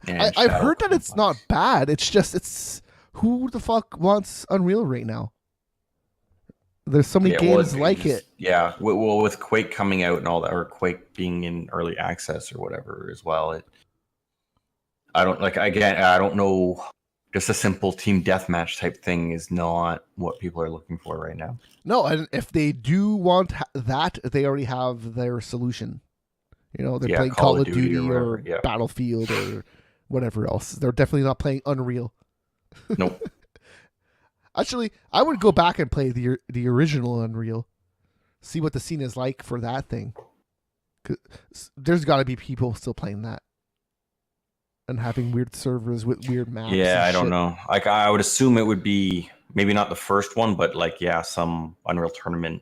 I've heard that it's not bad. It's who the fuck wants Unreal right now? There's so many games like it. Yeah, well, with Quake coming out and all that, or Quake being in early access or whatever as well. I don't know. Just a simple team deathmatch type thing is not what people are looking for right now. No, and if they do want that, they already have their solution. They're playing Call of Duty or Battlefield or whatever else. They're definitely not playing Unreal. Nope. Actually, I would go back and play the original Unreal. See what the scene is like for that thing. 'Cause there's got to be people still playing that. And having weird servers with weird maps. Yeah, I don't know. Like, I would assume it would be maybe not the first one, but some Unreal Tournament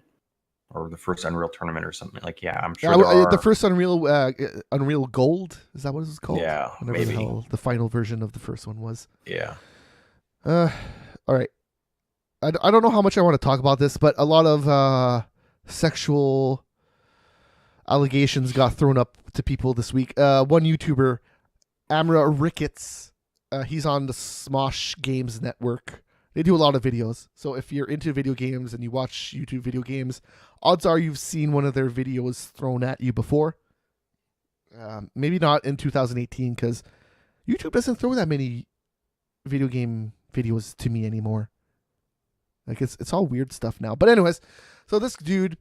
or the first Unreal Tournament or something. Like, yeah, I'm sure the first Unreal Gold, is that what it's called? Yeah, whatever maybe the final version of the first one was. Yeah. All right. I don't know how much I want to talk about this, but a lot of sexual allegations got thrown up to people this week. One YouTuber, Amra Ricketts, he's on the Smosh Games Network. They do a lot of videos. So if you're into video games and you watch YouTube video games, odds are you've seen one of their videos thrown at you before. Maybe not in 2018, because YouTube doesn't throw that many video game videos to me anymore. Like it's all weird stuff now. But anyways, so this dude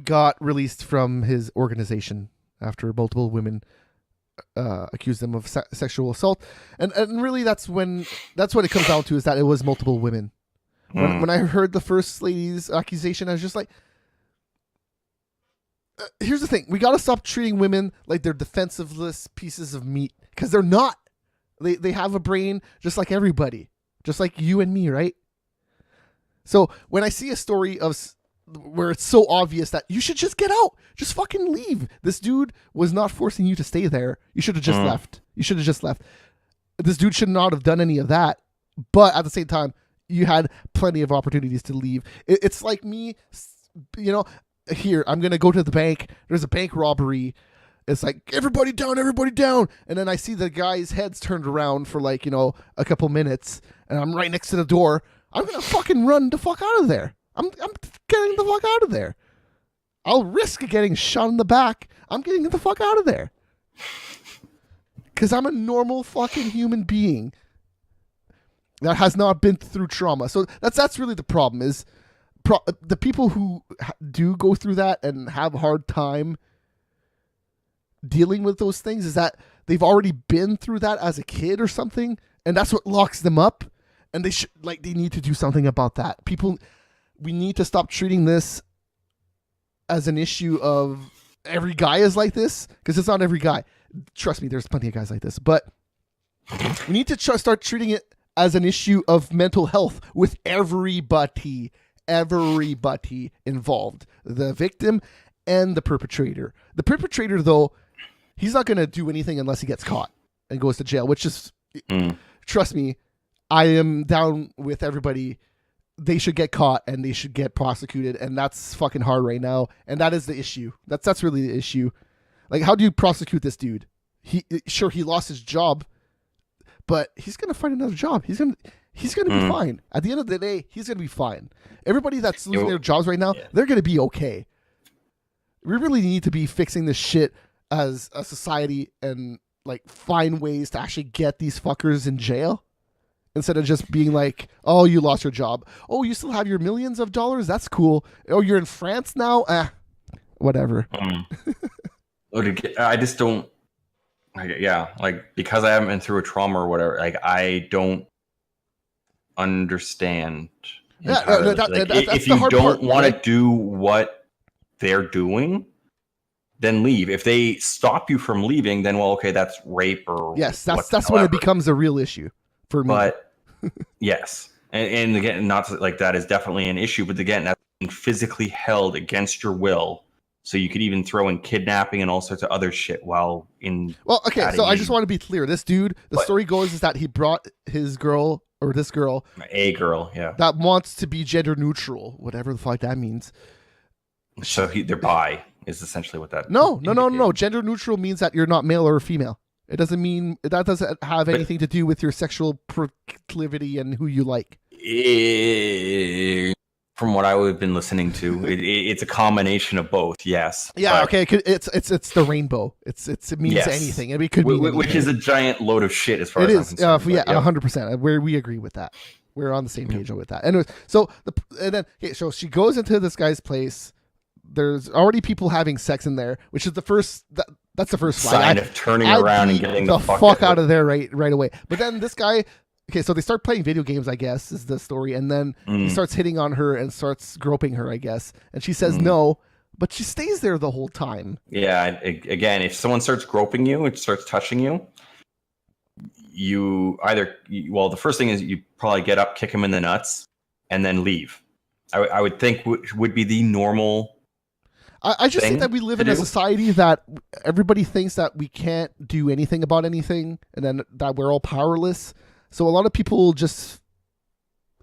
got released from his organization after multiple women accused him of sexual assault, and really that's what it comes down to, is that it was multiple women. When I heard the first lady's accusation, I was just like, here's the thing: we got to stop treating women like they're defenseless pieces of meat, because they're not. They have a brain just like everybody, just like you and me, right? So when I see a story where it's so obvious that you should just get out, just fucking leave. This dude was not forcing you to stay there. You should have just left. This dude should not have done any of that. But at the same time, you had plenty of opportunities to leave. It's like me, here, I'm going to go to the bank. There's a bank robbery. It's like, everybody down. And then I see the guy's head's turned around for a couple minutes, and I'm right next to the door. I'm going to fucking run the fuck out of there. I'm getting the fuck out of there. I'll risk getting shot in the back. I'm getting the fuck out of there. Because I'm a normal fucking human being that has not been through trauma. So that's really the problem is the people who do go through that and have a hard time dealing with those things is that they've already been through that as a kid or something, and that's what locks them up. And they need to do something about that. We need to stop treating this as an issue of every guy is like this, because it's not every guy. Trust me, there's plenty of guys like this, but we need to start treating it as an issue of mental health with everybody involved, the victim and the perpetrator. The perpetrator, though, he's not going to do anything unless he gets caught and goes to jail, which is, trust me, I am down with everybody. They should get caught and they should get prosecuted, and that's fucking hard right now, and that is the issue. That's really the issue. Like, how do you prosecute this dude? He lost his job, but he's gonna find another job. He's gonna be fine. At the end of the day, he's gonna be fine. Everybody that's losing their jobs right now, they're gonna be okay. We really need to be fixing this shit as a society and like find ways to actually get these fuckers in jail instead of just being like, oh, you lost your job. Oh, you still have your millions of dollars? That's cool. Oh, you're in France now? Whatever. I just don't. Like, because I haven't been through a trauma or whatever, like, I don't understand. If you don't want to do what they're doing, then leave. If they stop you from leaving, then, well, okay, that's rape or that's when it becomes a real issue for me. But yes, and again, not to, like, that is definitely an issue. But again, that's being physically held against your will. So you could even throw in kidnapping and all sorts of other shit while in. Well, okay, so I just want to be clear. This dude, story goes is that he brought his girl or this girl, that wants to be gender neutral, whatever the fuck that means. So they're bi is essentially what that. No. Gender neutral means that you're not male or female. It doesn't mean that doesn't have anything to do with your sexual proclivity and who you like. From what I've been listening to, it's a combination of both. Yes. Yeah. Okay. It's the rainbow. It means anything. It could mean anything. Which is a giant load of shit as far as I'm concerned. 100%. We agree with that. We're on the same page with that. Anyway, so she goes into this guy's place. There's already people having sex in there, which is the first. That's the first sign of turning around and getting the fuck out of there right away. But then this guy. Okay, so they start playing video games, I guess, is the story. And then he starts hitting on her and starts groping her, I guess. And she says no, but she stays there the whole time. Yeah, again, if someone starts groping you, it starts touching you, the first thing is you probably get up, kick him in the nuts, and then leave. I would think would be the normal. I just think that we live in a society that everybody thinks that we can't do anything about anything, and then that we're all powerless. So a lot of people just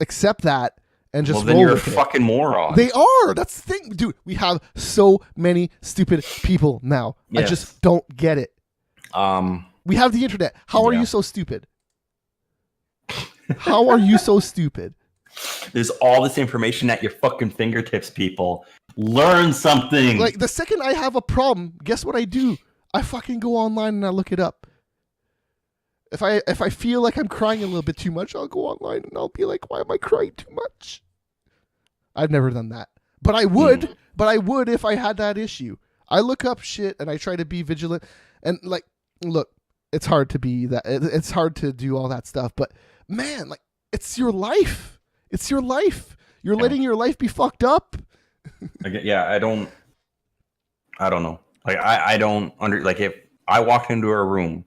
accept that and just. Well, then you're a fucking moron. They are. That's the thing, dude. We have so many stupid people now. Yes. I just don't get it. We have the internet. How are you so stupid? How are you so stupid? There's all this information at your fucking fingertips, people. Learn something. Like, the second I have a problem, guess what I do? I fucking go online and I look it up. If I feel like I'm crying a little bit too much, I'll go online and I'll be like, why am I crying too much? I've never done that. But I would. But I would if I had that issue. I look up shit and I try to be vigilant. And, like, look, it's hard to be that. It's hard to do all that stuff. But, man, like, it's your life. It's your life. You're letting your life be fucked up. I don't know. Like, I don't like, if I walked into a room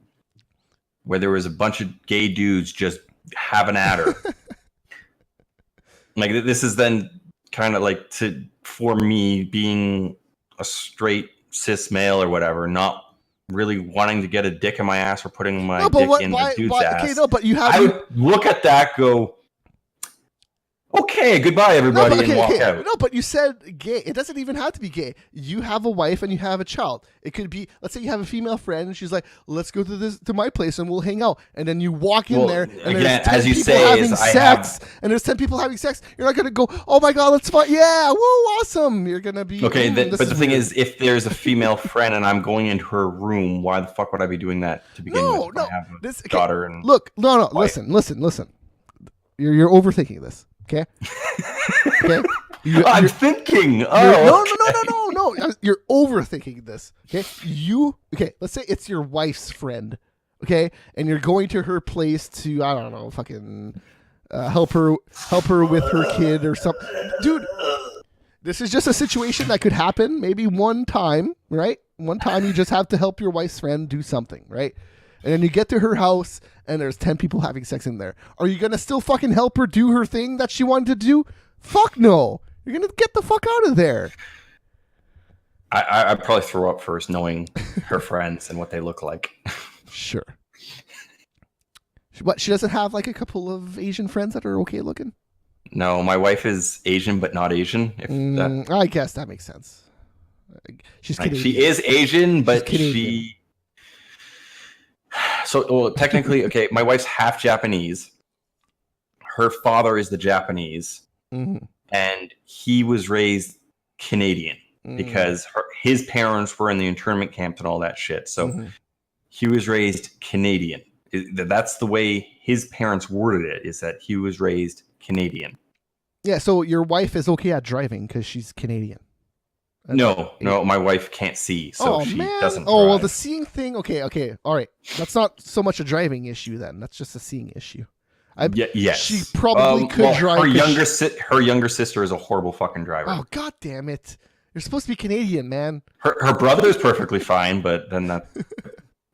where there was a bunch of gay dudes just having at her. Like, this is then kind of like for me being a straight cis male or whatever, not really wanting to get a dick in my ass or putting my dick in a dude's ass. Okay, no, but you have. I would look at that, go, Okay, goodbye, everybody, and walk out. No, but you said gay. It doesn't even have to be gay. You have a wife and you have a child. It could be, let's say you have a female friend and she's like, let's go to my place and we'll hang out. And then you walk in there and again, there's 10 as you people say, having sex. And there's 10 people having sex. You're not going to go, oh my God, let's fight. Yeah, woo, awesome. You're going to be. Okay, but the thing is, if there's a female friend and I'm going into her room, why the fuck would I be doing that to begin with? No, I have a daughter and look, no, listen. You're overthinking this. Okay. Okay. I'm thinking. No. You're overthinking this. Okay. Let's say it's your wife's friend. Okay, and you're going to her place to, I don't know, fucking help her with her kid or something, dude. This is just a situation that could happen maybe one time, right? One time you just have to help your wife's friend do something, right? And then you get to her house and there's 10 people having sex in there. Are you going to still fucking help her do her thing that she wanted to do? Fuck no. You're going to get the fuck out of there. I'd probably throw up first knowing her friends and what they look like. Sure. What, she doesn't have like a couple of Asian friends that are okay looking? No, my wife is Asian but not Asian. I guess that makes sense. She's Canadian. She is Asian, but she... So, well, technically, okay, my wife's half Japanese. Her father is the Japanese, and he was raised Canadian because his parents were in the internment camps and all that shit. So he was raised Canadian. That's the way his parents worded it, is that he was raised Canadian. Yeah, so your wife is okay at driving because she's Canadian. No, my wife can't see, so she doesn't drive. Well, the seeing thing, okay, all right. That's not so much a driving issue then. That's just a seeing issue. Yes. She probably could drive. Her younger sister is a horrible fucking driver. Oh, God damn it. You're supposed to be Canadian, man. Her brother is perfectly fine, but then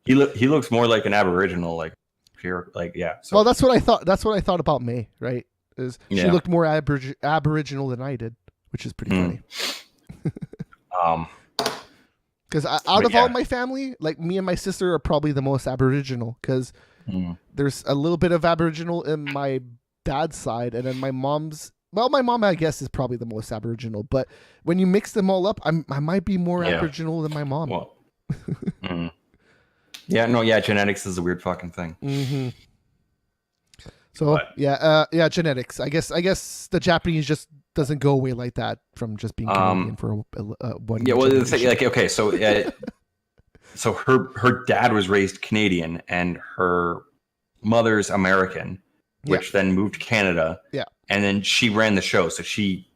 he looks more like an Aboriginal, like pure, like, yeah. So. Well, that's what I thought. That's what I thought about May, right? She looked more Aboriginal than I did, which is pretty funny. Because out of all my family, like me and my sister are probably the most Aboriginal because there's a little bit of Aboriginal in my dad's side, and then my mom's. Well, my mom, I guess, is probably the most Aboriginal. But when you mix them all up, I might be more Aboriginal than my mom. Well, genetics is a weird fucking thing. So genetics. I guess the Japanese just doesn't go away like that from just being Canadian for one. Yeah, well, okay, so her dad was raised Canadian and her mother's American, which then moved to Canada. Yeah, and then she ran the show, so she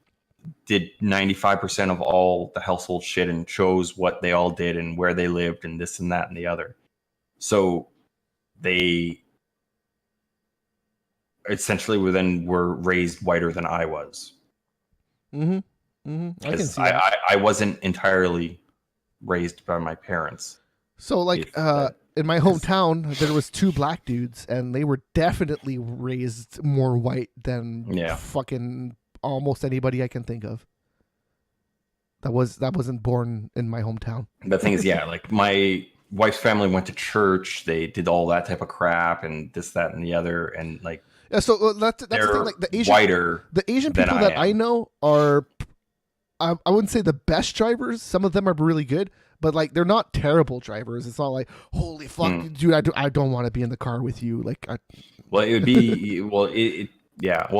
did 95% of all the household shit and chose what they all did and where they lived and this and that and the other. So they essentially were raised whiter than I was. I can see that. I wasn't entirely raised by my parents. So like in my hometown there was 2 black dudes and they were definitely raised more white than fucking almost anybody I can think of. That wasn't born in my hometown. The thing is, like my wife's family went to church, they did all that type of crap and this, that, and the other, and like so that's the thing. Like the Asian people that I know are, I wouldn't say the best drivers. Some of them are really good, but like they're not terrible drivers. It's not like, holy fuck, dude, I don't want to be in the car with you. Like, well, it would be well,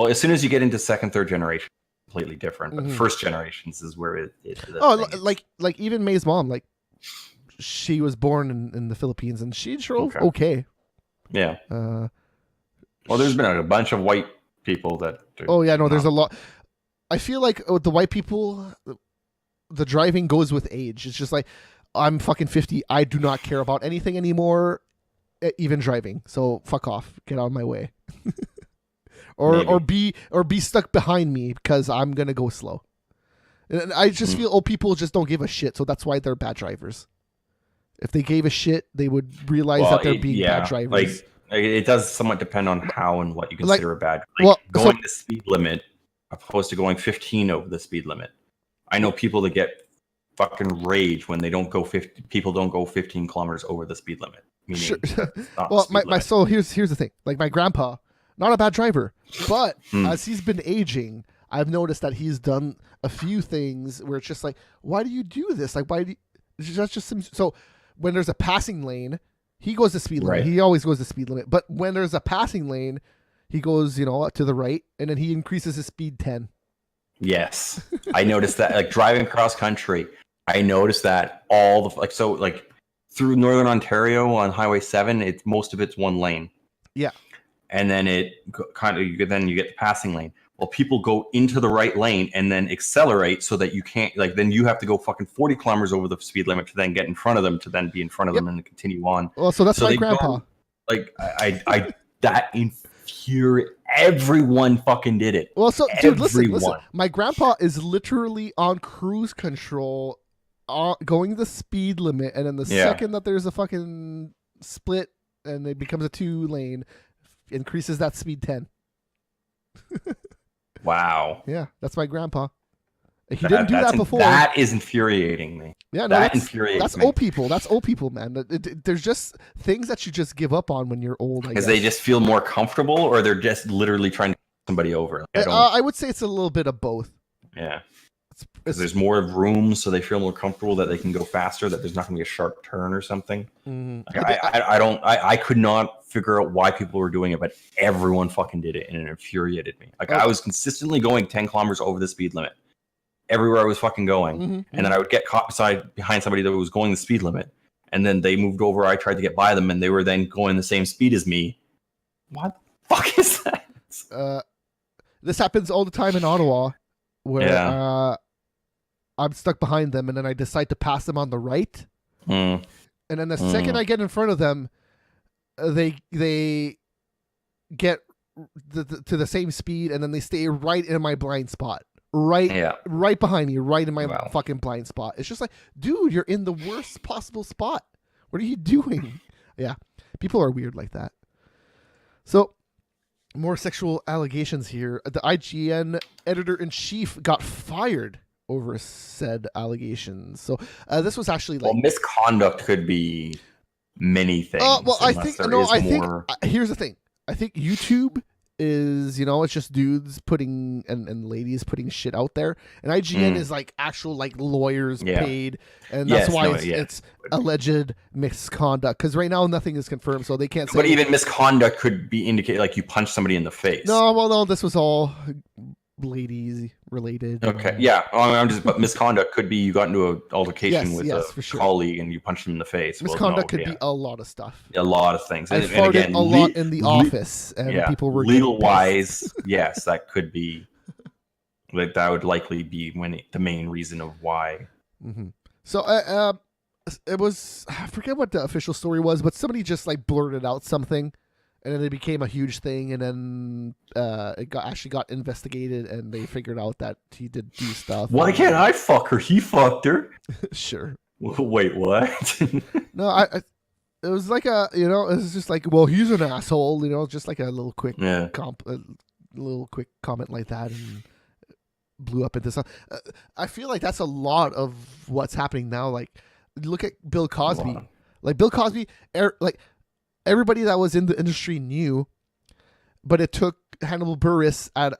as soon as you get into second, third generation, completely different. But first generations is where like even May's mom, like she was born in the Philippines and she drove okay. Yeah. Well, there's been a bunch of white people that. There's a lot. I feel like with the white people, the driving goes with age. It's just like, I'm fucking 50. I do not care about anything anymore, even driving. So fuck off. Get out of my way. or be stuck behind me because I'm gonna go slow. And I just feel old people just don't give a shit. So that's why they're bad drivers. If they gave a shit, they would realize that they're being bad drivers. It does somewhat depend on how and what you consider a bad. Going the speed limit opposed to going 15 over the speed limit. I know people that get fucking rage when they don't go 50. People don't go 15 kilometers over the speed limit. Sure. Well, so here's the thing. Like my grandpa, not a bad driver. But as he's been aging, I've noticed that he's done a few things where it's just like, why do you do this? Like, why do you, that's just some, so when there's a passing lane, he goes the speed limit. Right. He always goes the speed limit. But when there's a passing lane, he goes, to the right, and then he increases his speed 10. Yes. I noticed that, like, driving cross country, I noticed that all the, like, through Northern Ontario on Highway 7, most of it's one lane. Yeah. And then you get the passing lane. Well, people go into the right lane and then accelerate so that you can't, like, then you have to go fucking 40 kilometers over the speed limit to then get in front of them, to then be in front of them and continue on. Well, so that's my grandpa. I that infuriated. Everyone fucking did it. Well, so dude, listen. My grandpa is literally on cruise control, going the speed limit, and then the second that there's a fucking split and it becomes a 2-lane, increases that speed 10. Wow. Yeah, that's my grandpa. He didn't do that before. That is infuriating me. Yeah, no, that infuriates that's me. old people. That's old people, man. There's just things that you just give up on when you're old. Because they just feel more comfortable, or they're just literally trying to get somebody over. I would say it's a little bit of both. Yeah. Because there's more room, so they feel more comfortable that they can go faster, that there's not going to be a sharp turn or something. Mm-hmm. I could not figure out why people were doing it, but everyone fucking did it, and it infuriated me. Like, I was consistently going 10 kilometers over the speed limit everywhere I was fucking going, and then I would get caught behind somebody that was going the speed limit, and then they moved over. I tried to get by them, and they were then going the same speed as me. What the fuck is that? This happens all the time in Ottawa, where I'm stuck behind them, and then I decide to pass them on the right, and then the second I get in front of them, they get to the same speed, and then they stay right in my blind spot. Right behind me, right in my fucking blind spot. It's just like, dude, you're in the worst possible spot. What are you doing? Yeah, people are weird like that. So, more sexual allegations here. The IGN editor-in-chief got fired over said allegations. So, this was actually like... Well, misconduct could be many things. Here's the thing. I think YouTube is, it's just dudes putting and ladies putting shit out there, and IGN is like actual like lawyers paid, and that's why it's alleged misconduct, because right now nothing is confirmed, so they can't say. But even misconduct could be indicated, like you punched somebody in the face. No, this was all ladies related. Okay, but misconduct could be you got into an altercation with a colleague and you punched him in the face. Misconduct could be a lot of stuff. A lot of things. I farted a lot in the office, and people were legal wise. Yes, that could be. Like, that would likely be the main reason of why. Mm-hmm. So it was, I forget what the official story was, but somebody just like blurted out something. And then it became a huge thing, and then it got investigated, and they figured out that he did do stuff. Why can't I fuck her? He fucked her. Sure. Wait, what? No, it was like it was just like, well, he's an asshole, just like a little quick quick comment like that, and blew up into something. I feel like that's a lot of what's happening now. Like, look at Bill Cosby. Like, Bill Cosby, everybody that was in the industry knew, but it took Hannibal Buress at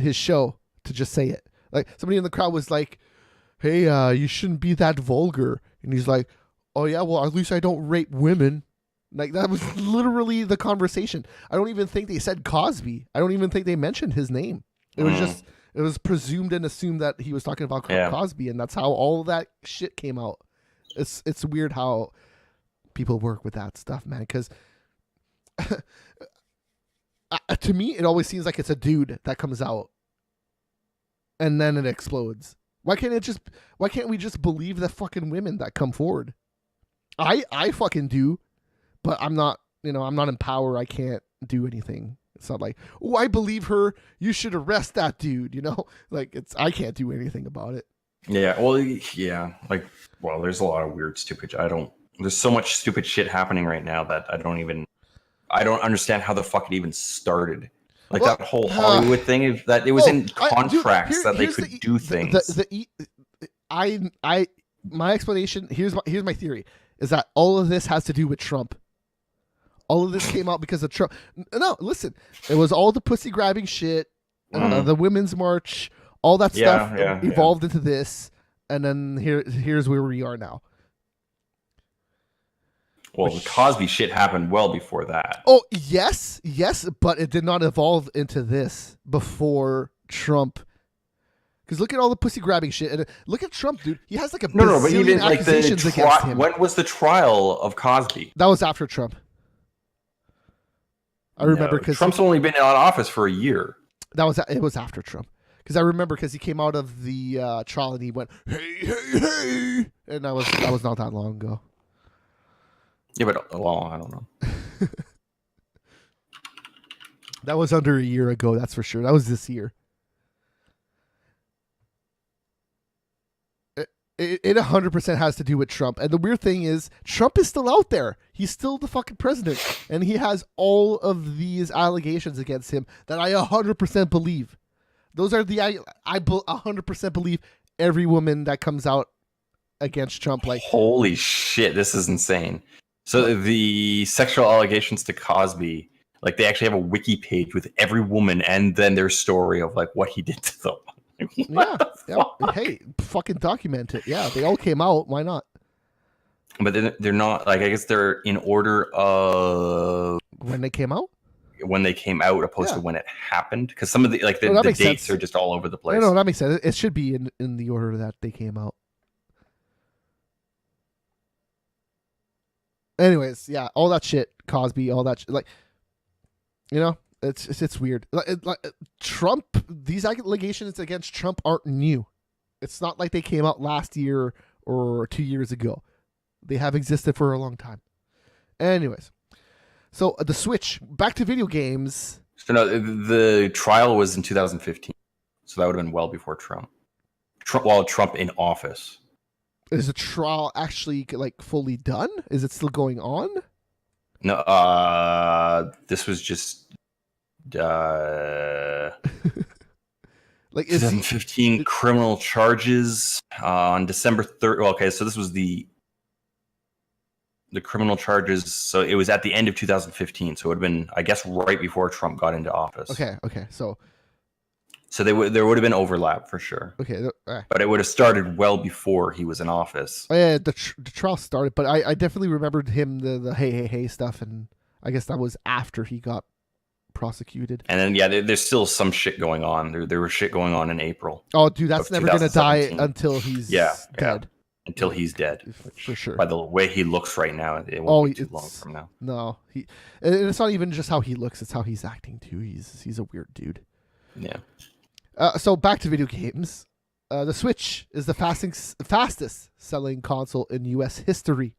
his show to just say it. Like, somebody in the crowd was like, hey, you shouldn't be that vulgar. And he's like, oh yeah, well, at least I don't rape women. Like, that was literally the conversation. I don't even think they said Cosby. I don't even think they mentioned his name. It was just, it was presumed and assumed that he was talking about Cosby, and that's how all that shit came out. It's weird how people work with that stuff, man, because to me it always seems like it's a dude that comes out and then it explodes. Why can't we just believe the fucking women that come forward? I fucking do, but I'm not in power. I can't do anything. It's not like, oh, I believe her, you should arrest that dude, like, I can't do anything about it. There's a lot of weird stupid there's so much stupid shit happening right now that I don't understand how the fuck it even started. Like, that whole Hollywood thing, is that it was in contracts that they could do things. My explanation, here's my theory, is that all of this has to do with Trump. All of this came out because of Trump. No, listen, it was all the pussy grabbing shit, the Women's March, all that stuff evolved into this, and then here's where we are now. Well, the Cosby shit happened well before that. Oh, yes, but it did not evolve into this before Trump. Because look at all the pussy grabbing shit, and look at Trump, dude. He has like a but even like accusations against him. When was the trial of Cosby? That was after Trump. I remember because Trump's only been in office for a year. It was after Trump. Because I remember because he came out of the trial and he went, hey, and that was not that long ago. Yeah, but I don't know. That was under a year ago, that's for sure. That was this year. It 100% has to do with Trump. And the weird thing is, Trump is still out there. He's still the fucking president. And he has all of these allegations against him that I 100% believe. Those are I 100% believe every woman that comes out against Trump. Like, holy shit, this is insane. So the sexual allegations to Cosby, like they actually have a wiki page with every woman and then their story of like what he did to them. Yeah. Hey, fucking document it. Yeah, they all came out. Why not? But they're not, like, I guess they're in order of when they came out. When they came out, opposed to when it happened, because some of the the dates are just all over the place. No, that makes sense. It should be in the order that they came out. Anyways, yeah, all that shit, Cosby, all that shit, like, you know, it's weird. Trump, these allegations against Trump aren't new. It's not like they came out last year or 2 years ago. They have existed for a long time. Anyways, so the switch back to video games. So no, the trial was in 2015, so that would have been well before Trump. While Trump in office. Is the trial actually like fully done? Is it still going on? No, this was just like 2015 criminal charges on December 3rd. Well, okay, so this was the criminal charges. So it was at the end of 2015. So it would have been, I guess, right before Trump got into office. Okay. So there would have been overlap for sure. Okay. But it would have started well before he was in office. Oh, yeah, the trial started, but I definitely remembered him, the hey stuff, and I guess that was after he got prosecuted. And then, yeah, there's still some shit going on. There was shit going on in April. Oh, dude, that's never going to die until he's dead. Yeah. Until he's dead. For sure. By the way he looks right now, it won't be too long from now. No. It's not even just how he looks, it's how he's acting, too. He's a weird dude. Yeah. So back to video games. The Switch is the fastest selling console in U.S. history.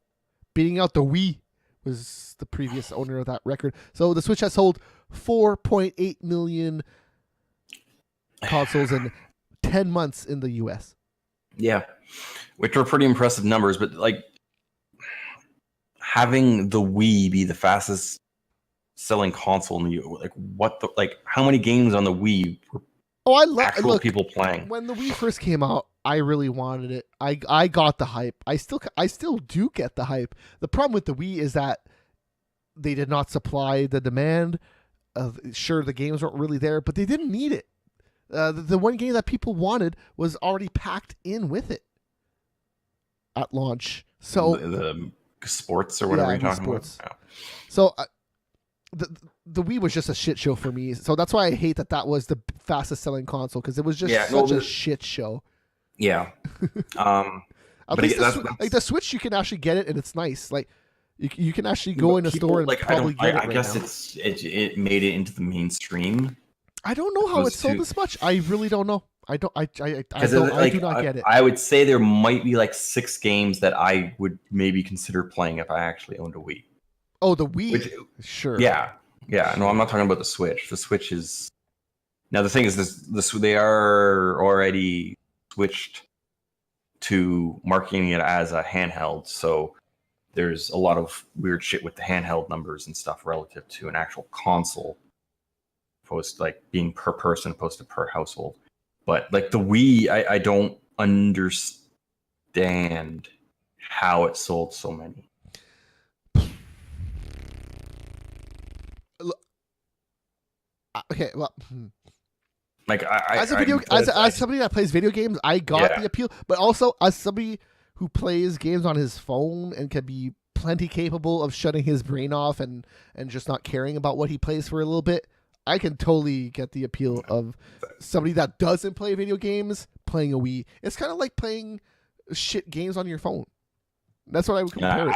Beating out the Wii was the previous owner of that record. So the Switch has sold 4.8 million consoles in 10 months in the U.S. Yeah, which were pretty impressive numbers. But like having the Wii be the fastest selling console in the like how many games on the Wii were actual people playing? When the Wii first came out, I really wanted it. I got the hype. I still do get the hype. The problem with the Wii is that they did not supply the demand. Sure, the games weren't really there, but they didn't need it. The one game that people wanted was already packed in with it at launch. So the sports or whatever you're talking about. Yeah. So the Wii was just a shit show for me. So that's why I hate that was the fastest selling console, because it was just such a shit show. Yeah. At least the Switch, you can actually get it and it's nice. Like you can actually go in a store and probably get it. I guess it made it into the mainstream. I don't know how it sold this much. I really don't know. I do not get it. I would say there might be like 6 games that I would maybe consider playing if I actually owned a Wii. Oh, the Wii? Sure. Yeah. No, I'm not talking about the Switch. The Switch is now the thing is they are already switched to marketing it as a handheld, so there's a lot of weird shit with the handheld numbers and stuff relative to an actual console, opposed like being per person opposed to per household. But like the Wii, I don't understand how it sold so many. okay, well, Like as somebody that plays video games, I got the appeal, but also as somebody who plays games on his phone and can be plenty capable of shutting his brain off and just not caring about what he plays for a little bit, I can totally get the appeal of somebody that doesn't play video games playing a Wii. It's kind of like playing shit games on your phone. That's what I would compare it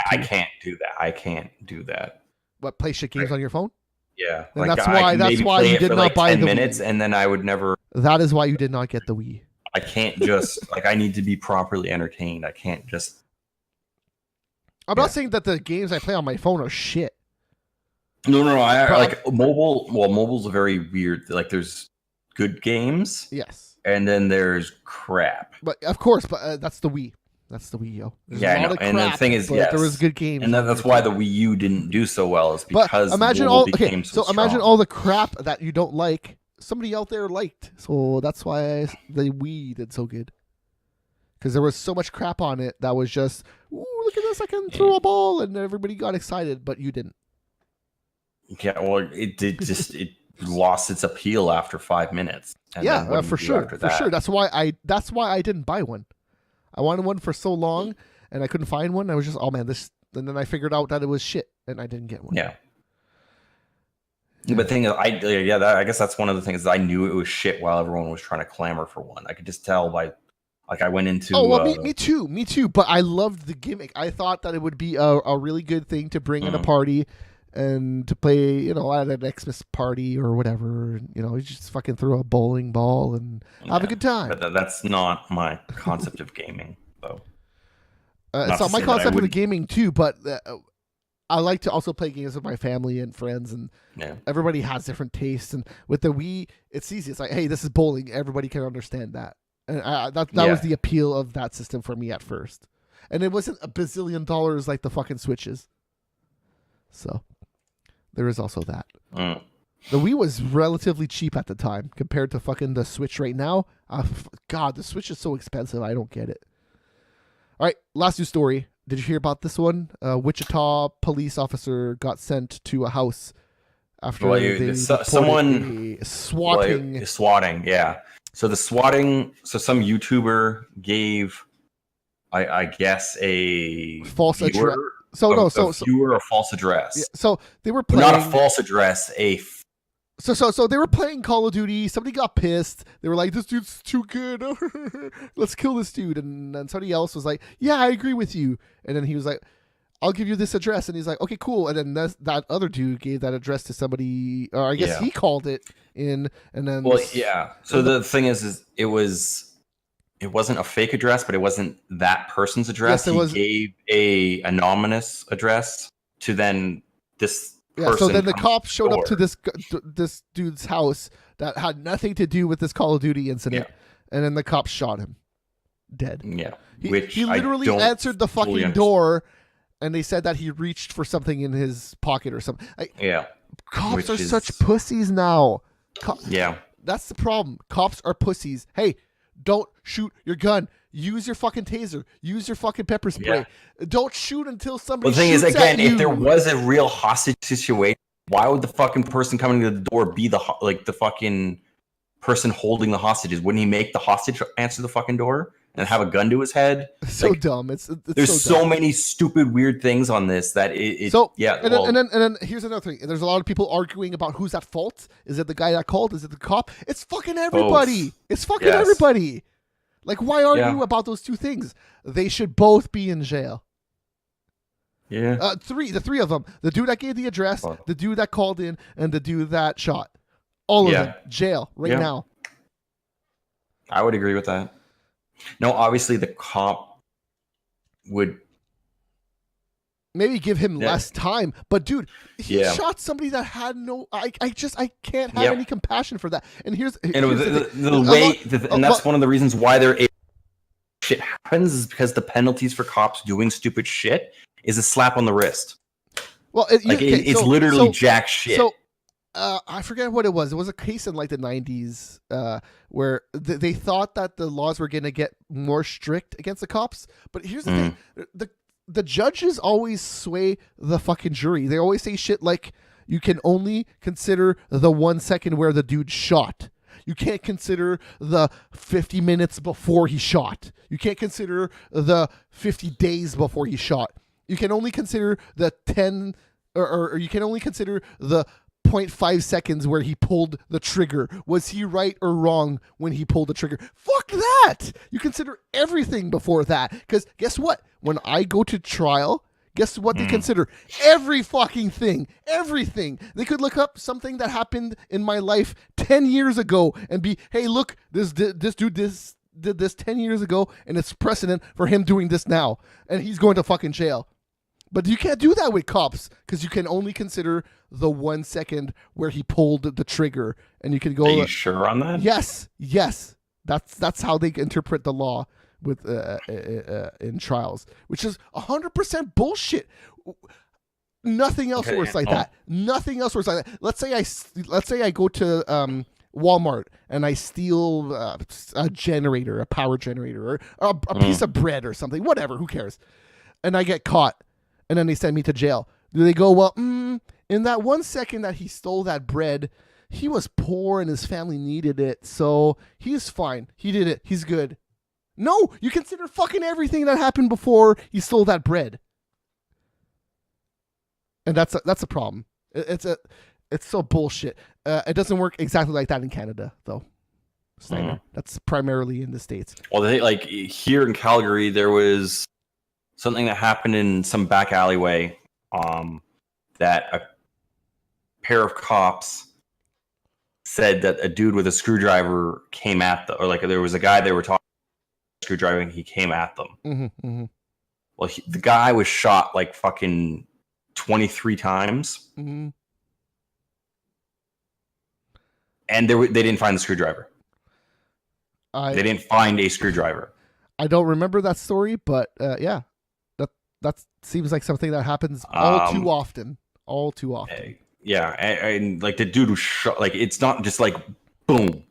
to. I can't do that. What, play shit games on your phone? Yeah, and like that's why you did not buy the minutes, Wii. And then I would never. That is why you did not get the Wii. I can't just like I need to be properly entertained. I can't just. I'm not saying that the games I play on my phone are shit. No. I like mobile. Well, mobile's a very weird. Like, there's good games. Yes. And then there's crap. But of course, that's the Wii. That's the Wii U. There's a lot of crap, and the thing is, there was good games, and that's why the Wii U didn't do so well. Is because imagine mobile became so strong. Imagine all the crap that you don't like. Somebody out there liked, so that's why the Wii did so good. Because there was so much crap on it that was just, ooh, look at this! I can throw a ball, and everybody got excited, but you didn't. Yeah, well, it did just it lost its appeal after 5 minutes. And for sure. That's why I didn't buy one. I wanted one for so long, and I couldn't find one. I was just, oh man, this. And then I figured out that it was shit, and I didn't get one. Yeah. But the thing is, I guess that's one of the things. I knew it was shit while everyone was trying to clamor for one. I could just tell by, like, I went into. Oh well, me too. But I loved the gimmick. I thought that it would be a really good thing to bring in a party, and to play, at an Xmas party or whatever. You just fucking throw a bowling ball and have a good time. But that's not my concept of gaming, though. It's not my concept of gaming too, but I like to also play games with my family and friends, and everybody has different tastes. And with the Wii, it's easy. It's like, hey, this is bowling. Everybody can understand that. And that was the appeal of that system for me at first. And it wasn't $1 bazillion like the fucking Switches. So there is also that. The Wii was relatively cheap at the time compared to fucking the Switch right now. God, the Switch is so expensive. I don't get it. All right, last news story. Did you hear about this one? Wichita police officer got sent to a house after someone swatting. Swatting, yeah. So the swatting. So some YouTuber gave, I guess, a false address. Viewer a false address. Yeah, so they were playing, not a false address. So they were playing Call of Duty. Somebody got pissed. They were like, "This dude's too good. Let's kill this dude." And then somebody else was like, "Yeah, I agree with you." And then he was like, "I'll give you this address." And he's like, "Okay, cool." And then that other dude gave that address to somebody, or I guess he called it in. And then So the thing is it wasn't a fake address, but it wasn't that person's address. Yes, he gave a anonymous address to then this. Yeah, so then the cops showed up to this dude's house that had nothing to do with this Call of Duty incident, and then the cops shot him dead. Yeah, he literally answered the fucking door, and they said that he reached for something in his pocket or something. Cops are such pussies now. That's the problem. Cops are pussies. Hey, don't shoot your gun. Use your fucking taser. Use your fucking pepper spray. Don't shoot until somebody shoots at you. The thing is, again, if there was a real hostage situation, why would the fucking person coming to the door be the fucking person holding the hostages? Wouldn't he make the hostage answer the fucking door and have a gun to his head? So dumb. It's there's so many stupid, weird things on this that And then here's another thing. There's a lot of people arguing about who's at fault. Is it the guy that called? Is it the cop? It's fucking everybody. Both. It's fucking everybody. Like, why argue about those two things? They should both be in jail. Yeah. The three of them. The dude that gave the address, the dude that called in, and the dude that shot. All of them. Jail right now. I would agree with that. No, obviously the cop would maybe give him less time, but dude, he shot somebody that had no. I can't have any compassion for that. And here's and that's one of the reasons why shit happens is because the penalties for cops doing stupid shit is a slap on the wrist. Well, it's literally jack shit. So I forget what it was. It was a case in like the 90s where they thought that the laws were going to get more strict against the cops. But here's the thing. The judges always sway the fucking jury. They always say shit like, You can only consider the 1 second where the dude shot. You can't consider the 50 minutes before he shot. You can't consider the 50 days before he shot. You can only consider the 10 or you can only consider the 0.5 seconds where he pulled the trigger. Was he right or wrong when he pulled the trigger? Fuck that. You consider everything before that. Because guess what? When I go to trial, guess what they consider? Every fucking thing. Everything. They could look up something that happened in my life 10 years ago and be, hey, look, this dude did this 10 years ago, and it's precedent for him doing this now. And he's going to fucking jail. But you can't do that with cops because you can only consider the 1 second where he pulled the trigger. And you can go... Are you sure on that? Yes. That's how they interpret the law with in trials, which is 100% bullshit. Nothing else works like that. Nothing else works like that. Let's say I go to Walmart and I steal a generator, a power generator, or a piece of bread or something, whatever. Who cares? And I get caught, and then they send me to jail. Do they go, well, in that 1 second that he stole that bread, he was poor and his family needed it, so he's fine. He did it. He's good. No, you consider fucking everything that happened before he stole that bread, and that's a problem. It's so bullshit. It doesn't work exactly like that in Canada, though. That's primarily in the States. Well, like here in Calgary, there was something that happened in some back alleyway. That a pair of cops said that a dude with a screwdriver came at them, or like there was a guy they were talking about screwdriver and he came at them. Well, the guy was shot like fucking 23 times. And they didn't find the screwdriver. They didn't find a screwdriver. I don't remember that story, but yeah, that seems like something that happens all too often. Yeah, and like the dude was shot. Like it's not just like boom.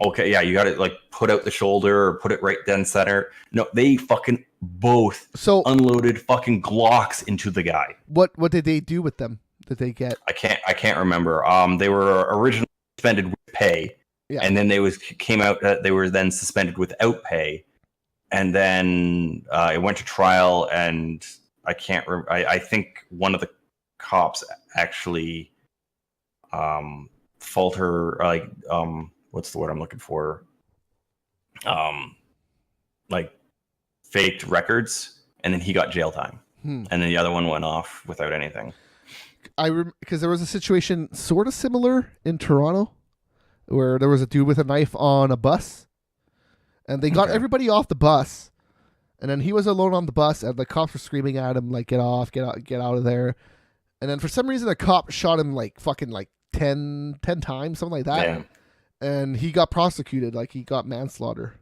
Okay, yeah, you got to like put out the shoulder or put it right dead center. No, they fucking both unloaded fucking Glocks into the guy. What did they do with them? Did they get? I can't remember. They were originally suspended with pay, and then came out that they were then suspended without pay, and then it went to trial, and I can't remember. I think one of the cops actually what's the word I'm looking for? Like faked records, and then he got jail time, and then the other one went off without anything. Because there was a situation sort of similar in Toronto where there was a dude with a knife on a bus, and they got everybody off the bus, and then he was alone on the bus, and the cops were screaming at him like, "Get off, get out of there!" And then for some reason, the cop shot him like fucking like 10 times, something like that. Damn. And he got prosecuted, like he got manslaughter.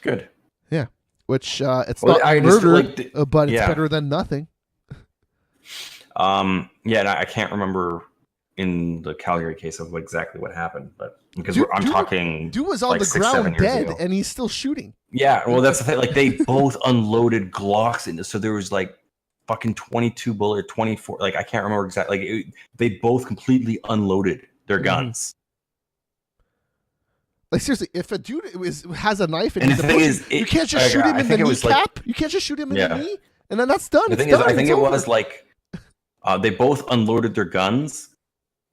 Good. Yeah. Which it's not murder, but it's better than nothing. Yeah, and I can't remember in the Calgary case of exactly what happened, but because I'm talking, dude was on the ground dead, and he's still shooting. Yeah, well, that's the thing. Like they both unloaded Glocks into, so there was like fucking 22 bullet, 24. Like I can't remember exactly. Like they both completely unloaded their guns. Like seriously, if a dude has a knife and he's a pussy, you can't just shoot him in the kneecap. You can't just shoot him in the knee, and then that's done. The thing is, I think it was like they both unloaded their guns,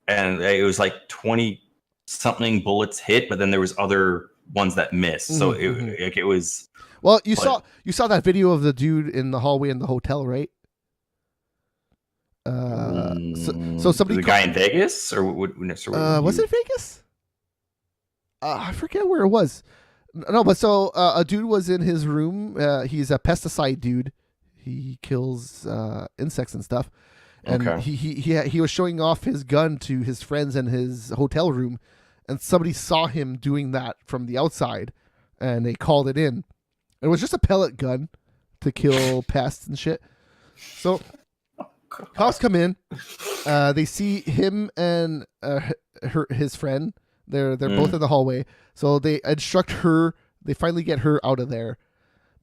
and it was like 20 something bullets hit, but then there was other ones that missed. So it was. Well, you saw that video of the dude in the hallway in the hotel, right? So somebody, the guy in Vegas, or was it Vegas? I forget where it was. No, but so a dude was in his room. He's a pesticide dude. He kills insects and stuff. And he was showing off his gun to his friends in his hotel room, and somebody saw him doing that from the outside, and they called it in. It was just a pellet gun to kill pests and shit. So cops come in. They see him and his friend. They're both in the hallway. So they instruct her. They finally get her out of there.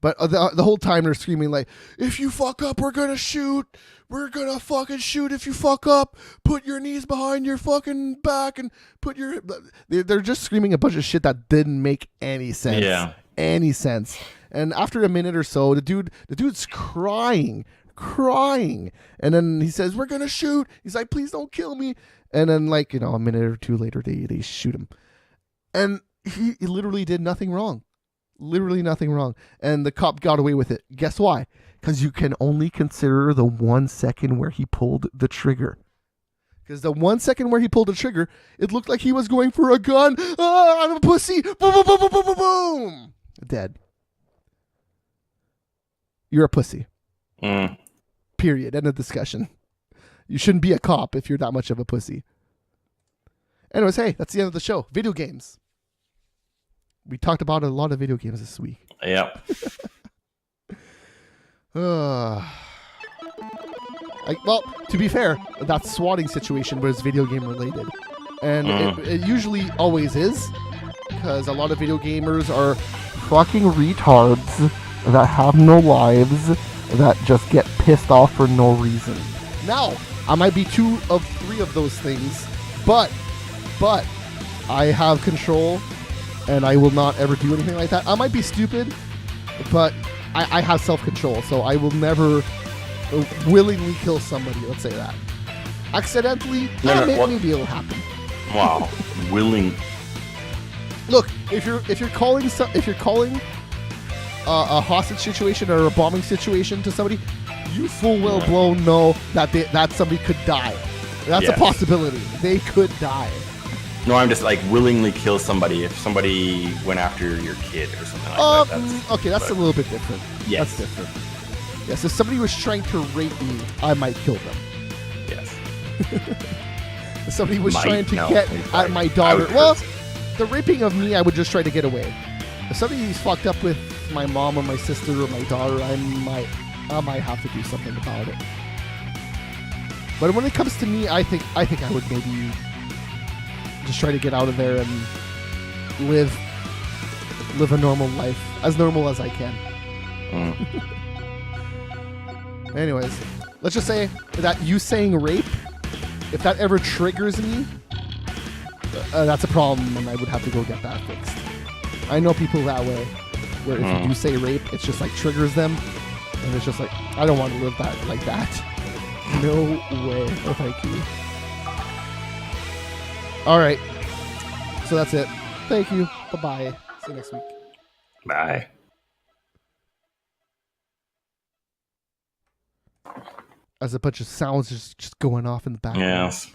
But the whole time they're screaming like, if you fuck up, we're gonna shoot. We're gonna fucking shoot if you fuck up. Put your knees behind your fucking back and put your... They're just screaming a bunch of shit that didn't make any sense. Yeah. Any sense. And after a minute or so, the dude's crying. And then he says, we're gonna shoot. He's like, please don't kill me. And then like, a minute or two later, they shoot him. And he literally did nothing wrong. Literally nothing wrong. And the cop got away with it. Guess why? Because you can only consider the 1 second where he pulled the trigger. Because the 1 second where he pulled the trigger, it looked like he was going for a gun. Ah, I'm a pussy. Boom, boom, boom, boom, boom, boom, boom. Dead. You're a pussy. Period. End of discussion. You shouldn't be a cop if you're that much of a pussy. Anyways, hey, that's the end of the show. Video games. We talked about a lot of video games this week. Yep. Well, to be fair, that swatting situation was video game related. And it usually always is. Because a lot of video gamers are fucking retards that have no lives, that just get pissed off for no reason. Now, I might be 2 of 3 of those things, but I have control and I will not ever do anything like that. I might be stupid, but I have self-control, so I will never willingly kill somebody, let's say that. Accidentally, maybe it'll happen. Wow. Willing. Look, if you're calling a hostage situation or a bombing situation to somebody, you full well blown know that somebody could die. That's a possibility. They could die. No, I'm just like willingly kill somebody if somebody went after your kid or something like that. That's a little bit different. Yes. That's different. Yes, if somebody was trying to rape me, I might kill them. Yes. If somebody was trying to get at my daughter, the raping of me, I would just try to get away. If somebody's fucked up with my mom or my sister or my daughter, I might have to do something about it. But when it comes to me, I think I would maybe just try to get out of there and live a normal life, as normal as I can. Anyways, let's just say that you saying rape, if that ever triggers me, that's a problem, and I would have to go get that fixed. I know people that way, where if you do say rape, it's just like triggers them, and it's just like, I don't want to live that like that. No way. Oh, thank you. All right. So that's it. Thank you. Bye-bye. See you next week. Bye. As a bunch of sounds just going off in the background. Yes.